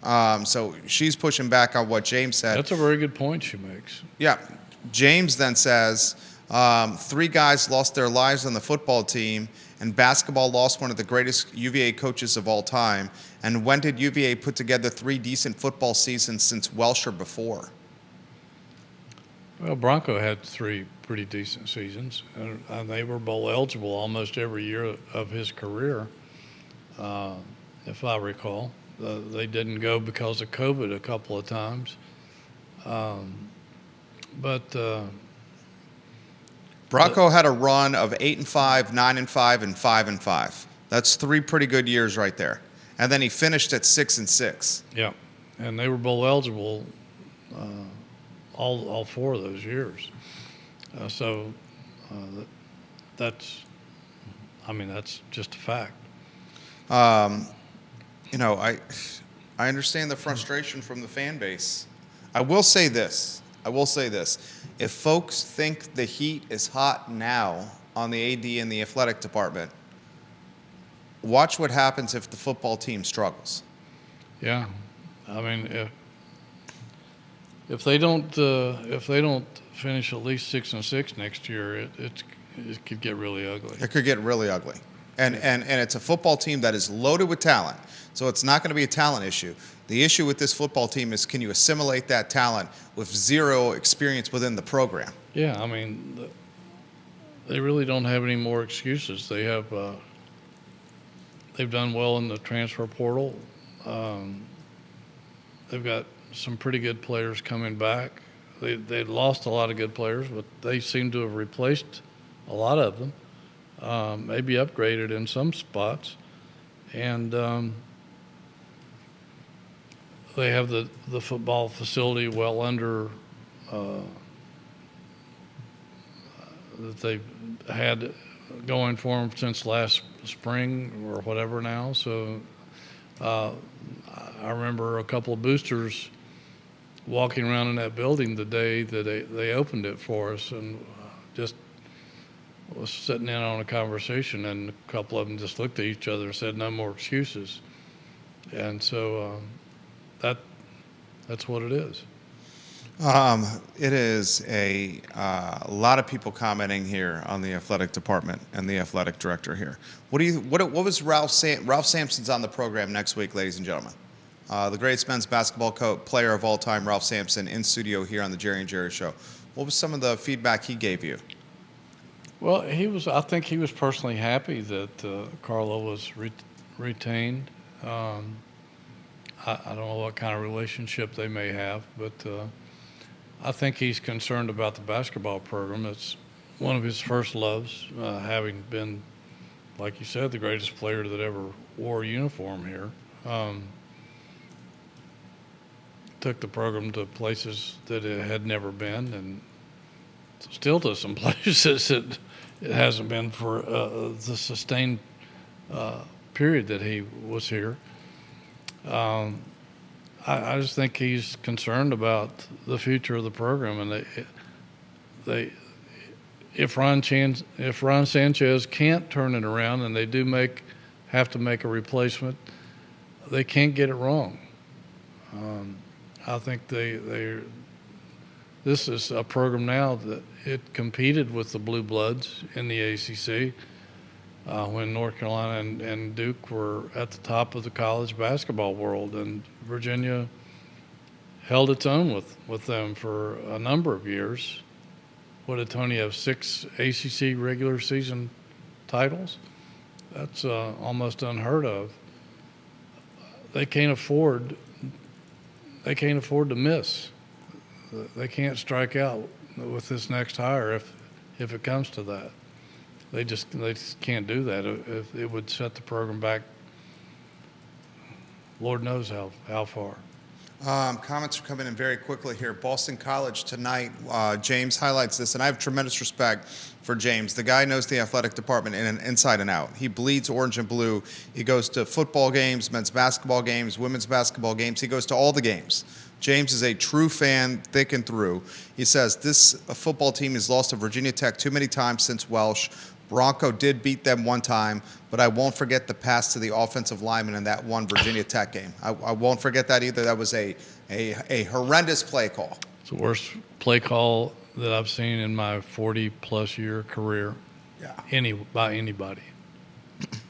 [SPEAKER 1] So she's pushing back on what James said.
[SPEAKER 2] That's a very good point she makes.
[SPEAKER 1] Yeah. James then says, 3 guys lost their lives on the football team, and basketball lost one of the greatest UVA coaches of all time. And when did UVA put together 3 decent football seasons since Welsh or before?
[SPEAKER 2] Well, Bronco had 3 pretty decent seasons, and they were bowl eligible almost every year of his career, if I recall. They didn't go because of COVID a couple of times.
[SPEAKER 1] Bronco had a run of 8-5, 9-5, and 5-5. That's 3 pretty good years right there. And then he finished at 6-6.
[SPEAKER 2] Yeah, and they were bowl eligible all 4 of those years. That's just a fact.
[SPEAKER 1] I understand the frustration from the fan base. I will say this. If folks think the heat is hot now on the AD and the athletic department, watch what happens if the football team struggles.
[SPEAKER 2] Yeah, I mean, if they don't finish at least 6-6 next year, it could get really ugly.
[SPEAKER 1] It could get really ugly, and it's a football team that is loaded with talent. So it's not going to be a talent issue. The issue with this football team is, can you assimilate that talent with 0 experience within the program?
[SPEAKER 2] Yeah, I mean, they really don't have any more excuses. They've done well in the transfer portal. They've got some pretty good players coming back. They lost a lot of good players, but they seem to have replaced a lot of them, maybe upgraded in some spots. And they have the football facility well under that they've had going for them since last spring or whatever now. So I remember a couple of boosters walking around in that building the day that they opened it for us, and just was sitting in on a conversation, and a couple of them just looked at each other and said, "No more excuses." And so that's what it is.
[SPEAKER 1] It is a lot of people commenting here on the athletic department and the athletic director here. What was Ralph Sampson's on the program next week, ladies and gentlemen? The greatest men's basketball player of all time, Ralph Sampson, in studio here on the Jerry and Jerry Show. What was some of the feedback he gave you?
[SPEAKER 2] Well, I think he was personally happy that Carla was retained. I don't know what kind of relationship they may have, but I think he's concerned about the basketball program. It's one of his first loves, having been, like you said, the greatest player that ever wore a uniform here. Took the program to places that it had never been, and still to some places that it hasn't been for the sustained period that he was here. I just think he's concerned about the future of the program, and if Ron Sanchez can't turn it around, and they do have to make a replacement, they can't get it wrong. I think this is a program now that it competed with the Blue Bloods in the ACC when North Carolina and Duke were at the top of the college basketball world, and Virginia held its own with them for a number of years. What did Tony have, 6 ACC regular season titles? That's almost unheard of. They can't afford they can't afford to miss. They can't strike out with this next hire if it comes to that. They just can't do that. It would set the program back, Lord knows how far.
[SPEAKER 1] Comments are coming in very quickly here. Boston College tonight. James highlights this, and I have tremendous respect for James. The guy knows the athletic department inside and out. He bleeds orange and blue. He goes to football games, men's basketball games, women's basketball games. He goes to all the games. James is a true fan, thick and through. He says, this football team has lost to Virginia Tech too many times since Welsh. Bronco did beat them one time, but I won't forget the pass to the offensive lineman in that one Virginia Tech game. I won't forget that either. That was a horrendous play call.
[SPEAKER 2] It's the worst play call that I've seen in my 40-plus year career.
[SPEAKER 1] Yeah.
[SPEAKER 2] By anybody.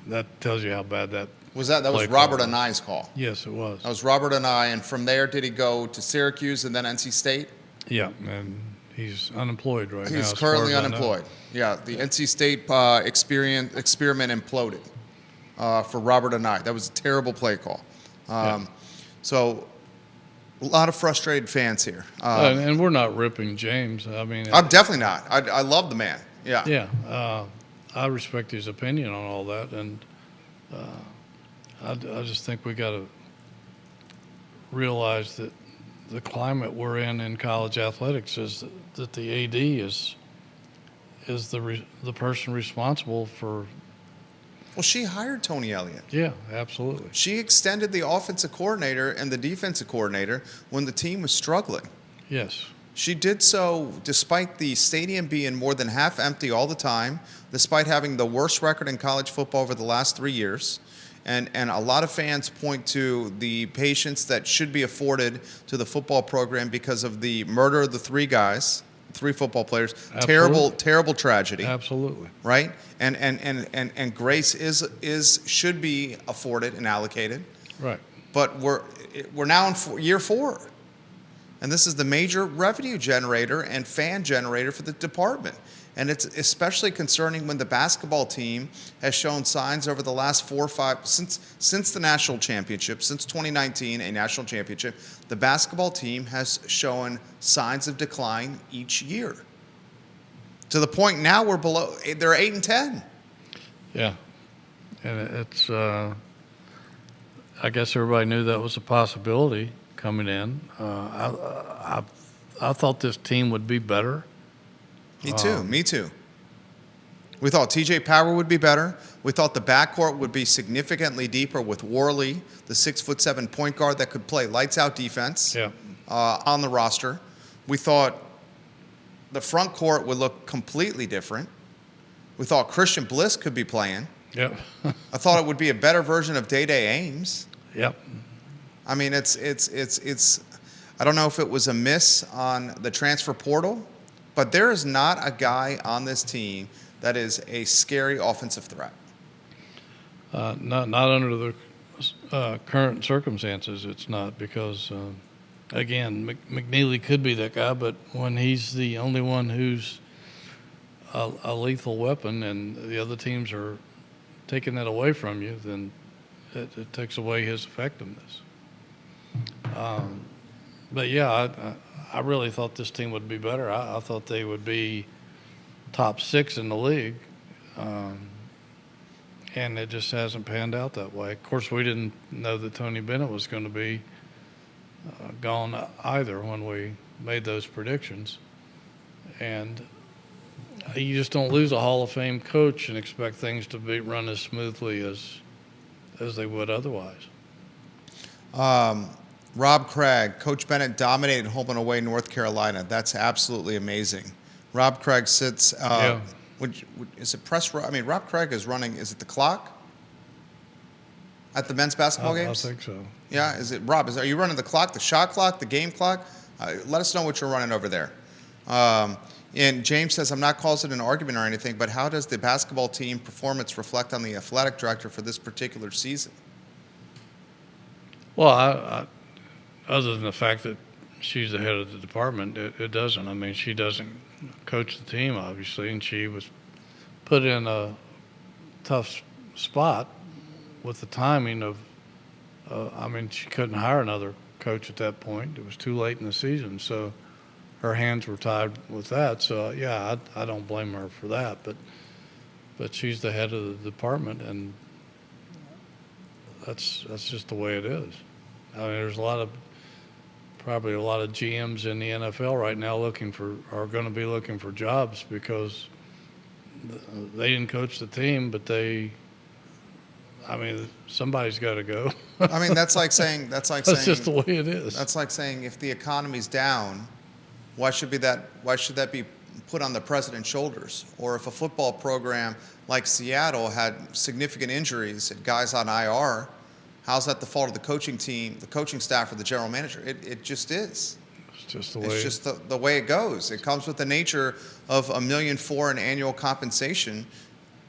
[SPEAKER 2] That tells you how bad that
[SPEAKER 1] was. That was Robert Anai's call.
[SPEAKER 2] Yes, it was.
[SPEAKER 1] That was Robert Anai, and from there, did he go to Syracuse and then NC State?
[SPEAKER 2] Yeah, and he's unemployed right now.
[SPEAKER 1] He's currently unemployed. Yeah, the NC State experiment imploded for Robert Anai. That was a terrible play call. So a lot of frustrated fans here.
[SPEAKER 2] And we're not ripping James. I mean,
[SPEAKER 1] I'm definitely not. I love the man. Yeah.
[SPEAKER 2] Yeah. I respect his opinion on all that, and I just think we got to realize that the climate we're in college athletics is that the AD is the person responsible for.
[SPEAKER 1] Well, she hired Tony Elliott.
[SPEAKER 2] Yeah, absolutely.
[SPEAKER 1] She extended the offensive coordinator and the defensive coordinator when the team was struggling.
[SPEAKER 2] Yes.
[SPEAKER 1] She did so despite the stadium being more than half empty all the time, despite having the worst record in college football over the last 3 years. And a lot of fans point to the patience that should be afforded to the football program because of the murder of the three guys, three football players.
[SPEAKER 2] Absolutely.
[SPEAKER 1] Terrible tragedy.
[SPEAKER 2] Absolutely.
[SPEAKER 1] Right? And grace should be afforded and allocated.
[SPEAKER 2] Right.
[SPEAKER 1] But we're now in year 4. And this is the major revenue generator and fan generator for the department. And it's especially concerning when the basketball team has shown signs over the last 4 or 5, since the national championship, since 2019, a national championship, the basketball team has shown signs of decline each year. To the point now they're 8-10.
[SPEAKER 2] Yeah. And it's, I guess everybody knew that was a possibility coming in. I thought this team would be better.
[SPEAKER 1] Me too. We thought T.J. Power would be better. We thought the backcourt would be significantly deeper with Worley, the 6'7" point guard that could play lights out defense on the roster. We thought the front court would look completely different. We thought Christian Bliss could be playing.
[SPEAKER 2] Yep.
[SPEAKER 1] I thought it would be a better version of Day-Day Ames.
[SPEAKER 2] Yep.
[SPEAKER 1] I mean, it's. I don't know if it was a miss on the transfer portal, but there is not a guy on this team that is a scary offensive threat.
[SPEAKER 2] Not under the current circumstances, it's not, because again, McNeely could be that guy, but when he's the only one who's a lethal weapon and the other teams are taking that away from you, then it takes away his effectiveness. But yeah, I really thought this team would be better. I thought they would be top 6 in the league, and it just hasn't panned out that way. Of course, we didn't know that Tony Bennett was going to be gone either when we made those predictions. And you just don't lose a Hall of Fame coach and expect things to run as smoothly as they would otherwise.
[SPEAKER 1] Rob Craig, Coach Bennett dominated home and away North Carolina. That's absolutely amazing. Rob Craig sits. Is it press? I mean, Rob Craig is running. Is it the clock at the men's basketball games?
[SPEAKER 2] I think so.
[SPEAKER 1] Yeah. Is it Rob? Are you running the clock, the shot clock, the game clock? Let us know what you're running over there. And James says, I'm not causing an argument or anything, but how does the basketball team performance reflect on the athletic director for this particular season?
[SPEAKER 2] Well, I other than the fact that she's the head of the department, it doesn't. I mean, she doesn't coach the team, obviously, and she was put in a tough spot with the timing of, I mean, she couldn't hire another coach at that point. It was too late in the season, so her hands were tied with that. So yeah, I don't blame her for that. But she's the head of the department, and that's just the way it is. I mean, there's probably a lot of GMs in the NFL right now are going to be looking for jobs because they didn't coach the team, but somebody's got to go.
[SPEAKER 1] I mean, that's like saying
[SPEAKER 2] That's just the way it is.
[SPEAKER 1] That's like saying if the economy's down, why should that be put on the president's shoulders? Or if a football program like Seattle had significant injuries and guys on IR, how's that the fault of the coaching team, the coaching staff, or the general manager? It just is.
[SPEAKER 2] It's just the way.
[SPEAKER 1] It's just the way it goes. It comes with the nature of $1.4 million in annual compensation,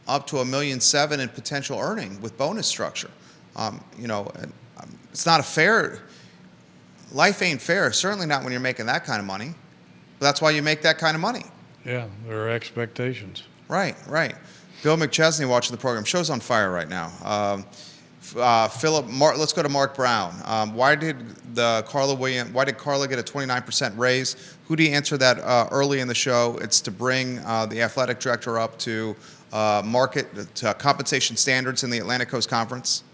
[SPEAKER 1] up to $1.7 million in potential earning with bonus structure. It's not a fair. Life ain't fair. Certainly not when you're making that kind of money. But that's why you make that kind of money.
[SPEAKER 2] Yeah, there are expectations.
[SPEAKER 1] Right. Bill McChesney watching the program. Show's on fire right now. Let's go to Mark Brown. Why did Carla get a 29% raise? Who do you answer that early in the show? It's to bring the athletic director up to compensation standards in the Atlantic Coast Conference.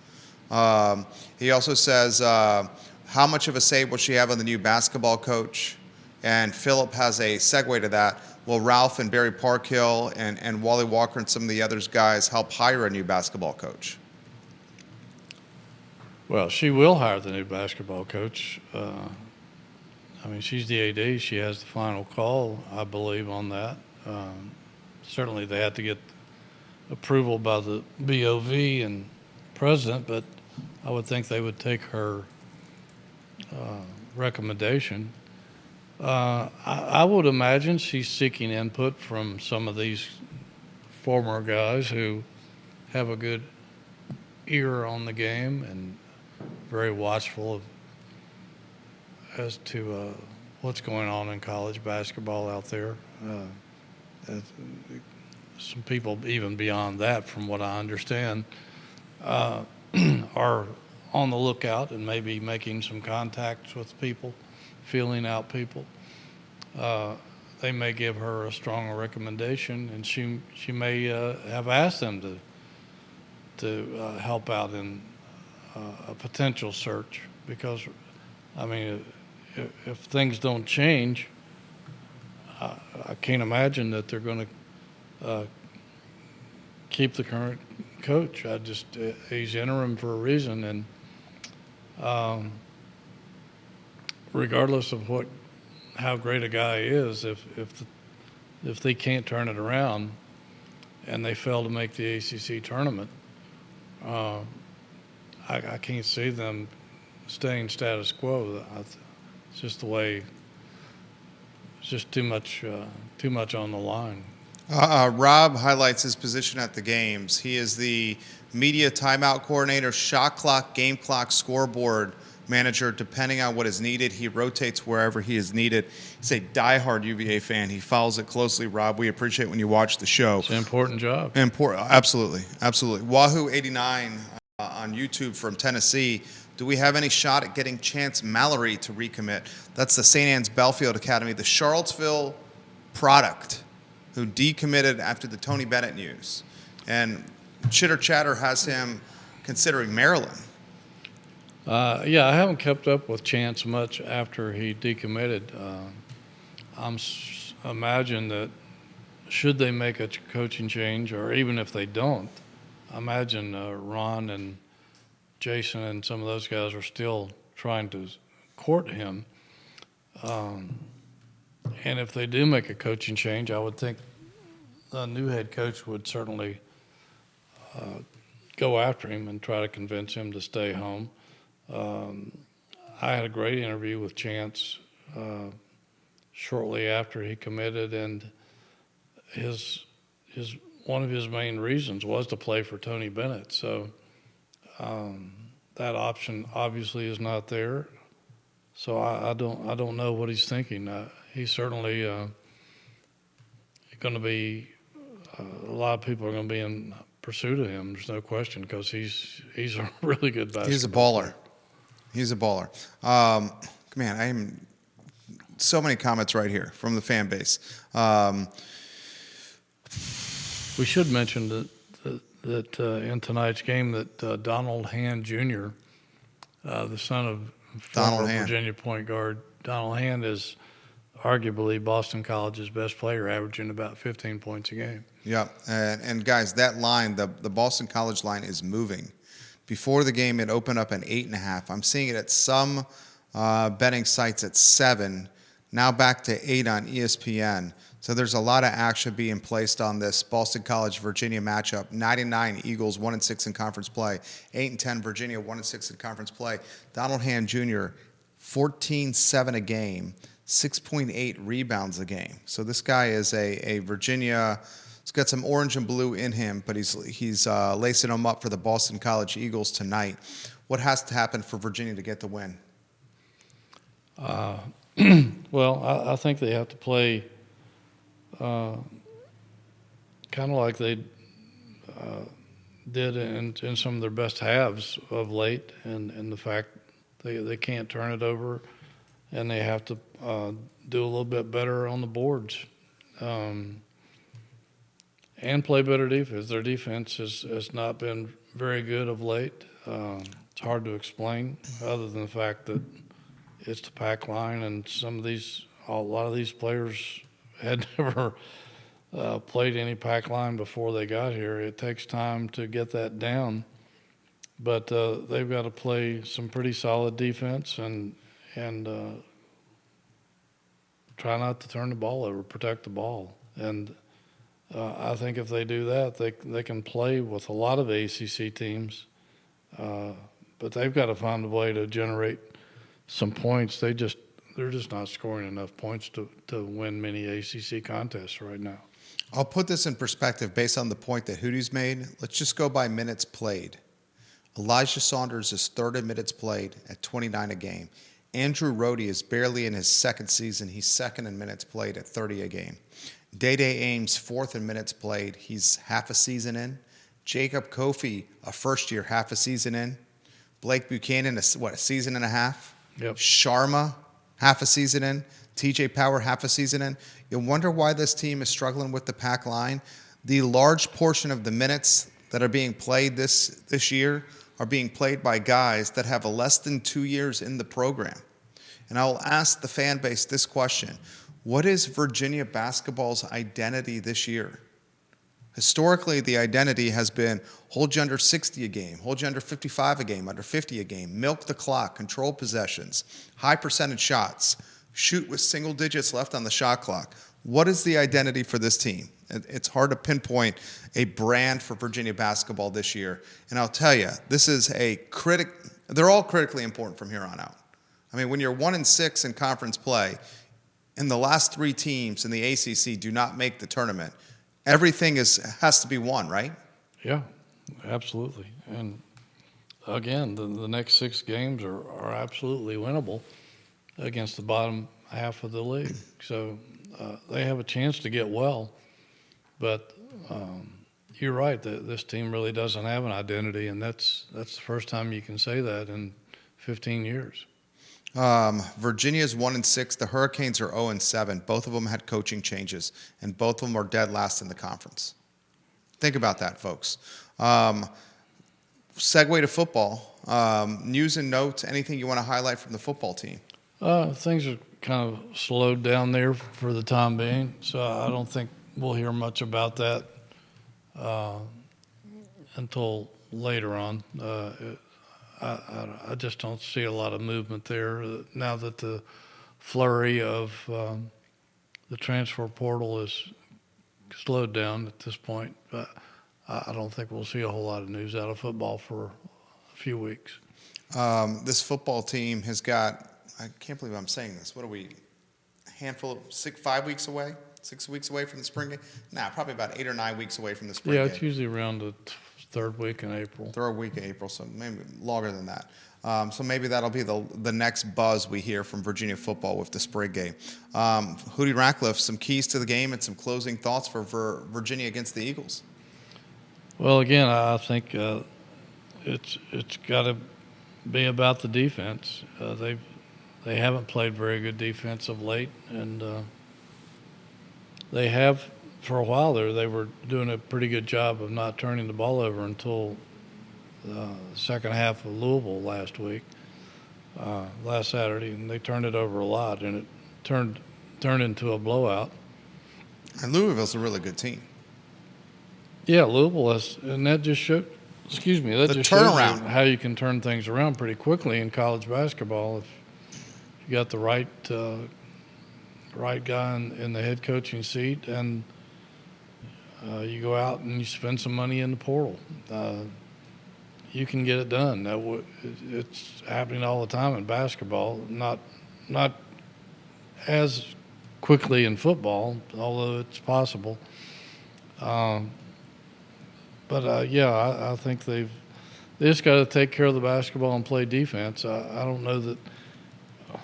[SPEAKER 1] He also says, how much of a say will she have on the new basketball coach? And Philip has a segue to that. Will Ralph and Barry Parkhill and Wally Walker and some of the others guys help hire a new basketball coach?
[SPEAKER 2] Well, she will hire the new basketball coach. She's the AD. She has the final call, I believe, on that. Certainly they had to get approval by the BOV and president, but I would think they would take her recommendation. I would imagine she's seeking input from some of these former guys who have a good ear on the game and very watchful as to what's going on in college basketball out there. Some people even beyond that, from what I understand, are on the lookout and maybe making some contacts with people, feeling out people. They may give her a stronger recommendation, and she may have asked them to help out in a potential search, because if things don't change, I can't imagine that they're going to keep the current coach. He's interim for a reason, and regardless of how great a guy is, if they can't turn it around and they fail to make the ACC tournament, I can't see them staying status quo. It's just the way. It's just too much on the line.
[SPEAKER 1] Rob highlights his position at the games. He is the media timeout coordinator, shot clock, game clock, scoreboard manager, depending on what is needed. He rotates wherever he is needed. He's a diehard UVA fan. He follows it closely, Rob. We appreciate when you watch the show.
[SPEAKER 2] It's an important job.
[SPEAKER 1] Absolutely. Wahoo89 on YouTube from Tennessee. Do we have any shot at getting Chance Mallory to recommit? That's the St. Anne's Belfield Academy, the Charlottesville product, who decommitted after the Tony Bennett news. And chitter chatter has him considering Maryland.
[SPEAKER 2] I haven't kept up with Chance much after he decommitted. Imagine that should they make a coaching change, or even if they don't, I imagine Ron and Jason and some of those guys are still trying to court him. And if they do make a coaching change, I would think the new head coach would certainly go after him and try to convince him to stay home. I had a great interview with Chance shortly after he committed, and his one of his main reasons was to play for Tony Bennett. So that option obviously is not there. So I don't know what he's thinking. He's certainly going to be. A lot of people are going to be in pursuit of him. There's no question, because he's a really good basketball.
[SPEAKER 1] He's a baller. He's a baller. Man, I am so many comments right here from the fan base.
[SPEAKER 2] We should mention that in tonight's game that Donald Hand Jr., the son of former Virginia point guard Donald Hand, is arguably Boston College's best player, averaging about 15 points a game.
[SPEAKER 1] Yeah, and guys, that line, the Boston College line, is moving. Before the game, it opened up at 8.5. I'm seeing it at some betting sites at 7. Now back to 8 on ESPN. So there's a lot of action being placed on this Boston College Virginia matchup. 9-9 Eagles, 1-6 in conference play. 8-10 Virginia, 1-6 in conference play. Donald Hand Jr., 14-7 a game, 6.8 rebounds a game. So this guy is a Virginia. He's got some orange and blue in him, but he's lacing them up for the Boston College Eagles tonight. What has to happen for Virginia to get the win?
[SPEAKER 2] Well, I think they have to play kind of like they did in some of their best halves of late, and the fact they can't turn it over, and they have to do a little bit better on the boards. And play better defense. Their defense has not been very good of late. It's hard to explain, other than the fact that it's the pack line, and a lot of these players had never played any pack line before they got here. It takes time to get that down, but they've got to play some pretty solid defense and try not to turn the ball over, protect the ball, and. I think if they do that, they can play with a lot of ACC teams, but they've got to find a way to generate some points. They're just not scoring enough points to win many ACC contests right now.
[SPEAKER 1] I'll put this in perspective based on the point that Hootie's made. Let's just go by minutes played. Elijah Saunders is third in minutes played at 29 a game. Andrew Rohde is barely in his second season. He's second in minutes played at 30 a game. Day-Day Ames, fourth in minutes played. He's half a season in. Jacob Kofi, a first year, half a season in. Blake Buchanan, a season and a half.
[SPEAKER 2] Yep.
[SPEAKER 1] Sharma, half a season in. TJ Power, half a season in. You wonder why this team is struggling with the pack line. The large portion of the minutes that are being played this year are being played by guys that have less than 2 years in the program. And I will ask the fan base this question. What is Virginia basketball's identity this year? Historically, the identity has been hold you under 60 a game, hold you under 55 a game, under 50 a game, milk the clock, control possessions, high percentage shots, shoot with single digits left on the shot clock. What is the identity for this team? It's hard to pinpoint a brand for Virginia basketball this year. And I'll tell you, this is they're all critically important from here on out. I mean, when you're 1-6 in conference play, and the last 3 teams in the ACC do not make the tournament, everything has to be won, right?
[SPEAKER 2] Yeah, absolutely. And again, the next 6 games are absolutely winnable against the bottom half of the league. So they have a chance to get well. But you're right, this team really doesn't have an identity, and that's the first time you can say that in 15 years.
[SPEAKER 1] Virginia's 1-6. The Hurricanes are 0-7. Both of them had coaching changes, and both of them are dead last in the conference. Think about that, folks. Segue to football. News and notes. Anything you want to highlight from the football team?
[SPEAKER 2] Things are kind of slowed down there for the time being, so I don't think we'll hear much about that until later on. I just don't see a lot of movement there now that the flurry of the transfer portal is slowed down at this point. But I don't think we'll see a whole lot of news out of football for a few weeks.
[SPEAKER 1] This football team has got, I can't believe I'm saying this, what are we, a handful of 5 weeks away? 6 weeks away from the spring game? Nah, probably about 8 or 9 weeks away from the spring game.
[SPEAKER 2] Yeah, it's usually around the third week in April.
[SPEAKER 1] Third week of April, so maybe longer than that. So maybe that'll be the next buzz we hear from Virginia football with the spring game. Hootie Ratcliffe, some keys to the game and some closing thoughts for Virginia against the Eagles.
[SPEAKER 2] Well, again, I think it's got to be about the defense. They haven't played very good defense of late, and they have for a while there. They were doing a pretty good job of not turning the ball over until the second half of Louisville last Saturday, and they turned it over a lot, and it turned into a blowout.
[SPEAKER 1] And Louisville's a really good team.
[SPEAKER 2] Yeah, Louisville has, and that just showed. Excuse me, that
[SPEAKER 1] The
[SPEAKER 2] just shows
[SPEAKER 1] turnaround.
[SPEAKER 2] you how you can turn things around pretty quickly in college basketball if you got the right guy in the head coaching seat, and you go out and you spend some money in the portal. You can get it done. It's happening all the time in basketball. Not as quickly in football, although it's possible. But I think they just got to take care of the basketball and play defense. I don't know that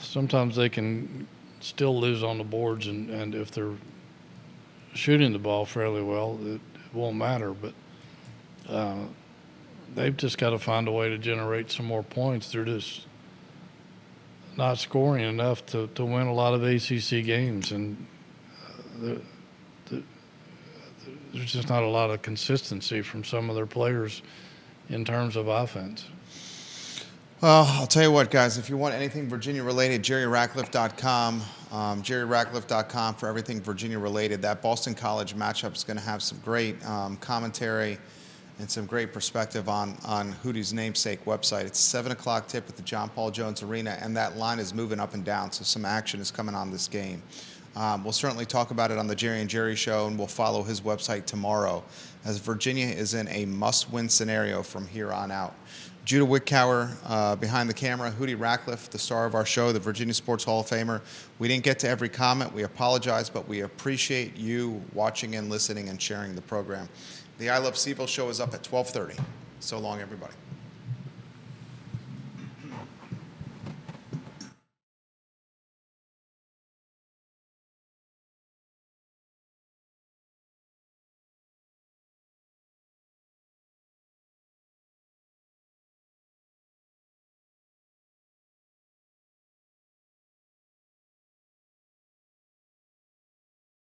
[SPEAKER 2] sometimes they can still lose on the boards, and if they're shooting the ball fairly well, it won't matter. But they've just got to find a way to generate some more points. They're just not scoring enough to win a lot of ACC games, and there's just not a lot of consistency from some of their players in terms of offense.
[SPEAKER 1] Well, I'll tell you what, guys, if you want anything Virginia-related, JerryRatcliffe.com, JerryRatcliffe.com for everything Virginia-related. That Boston College matchup is going to have some great commentary and some great perspective on Hootie's namesake website. It's 7 o'clock tip at the John Paul Jones Arena, and that line is moving up and down, so some action is coming on this game. We'll certainly talk about it on the Jerry and Jerry Show, and we'll follow his website tomorrow, as Virginia is in a must-win scenario from here on out. Judah Wickower behind the camera, Hootie Ratcliffe, the star of our show, the Virginia Sports Hall of Famer. We didn't get to every comment. We apologize, but we appreciate you watching and listening and sharing the program. The I Love CVille Show is up at 12:30. So long, everybody.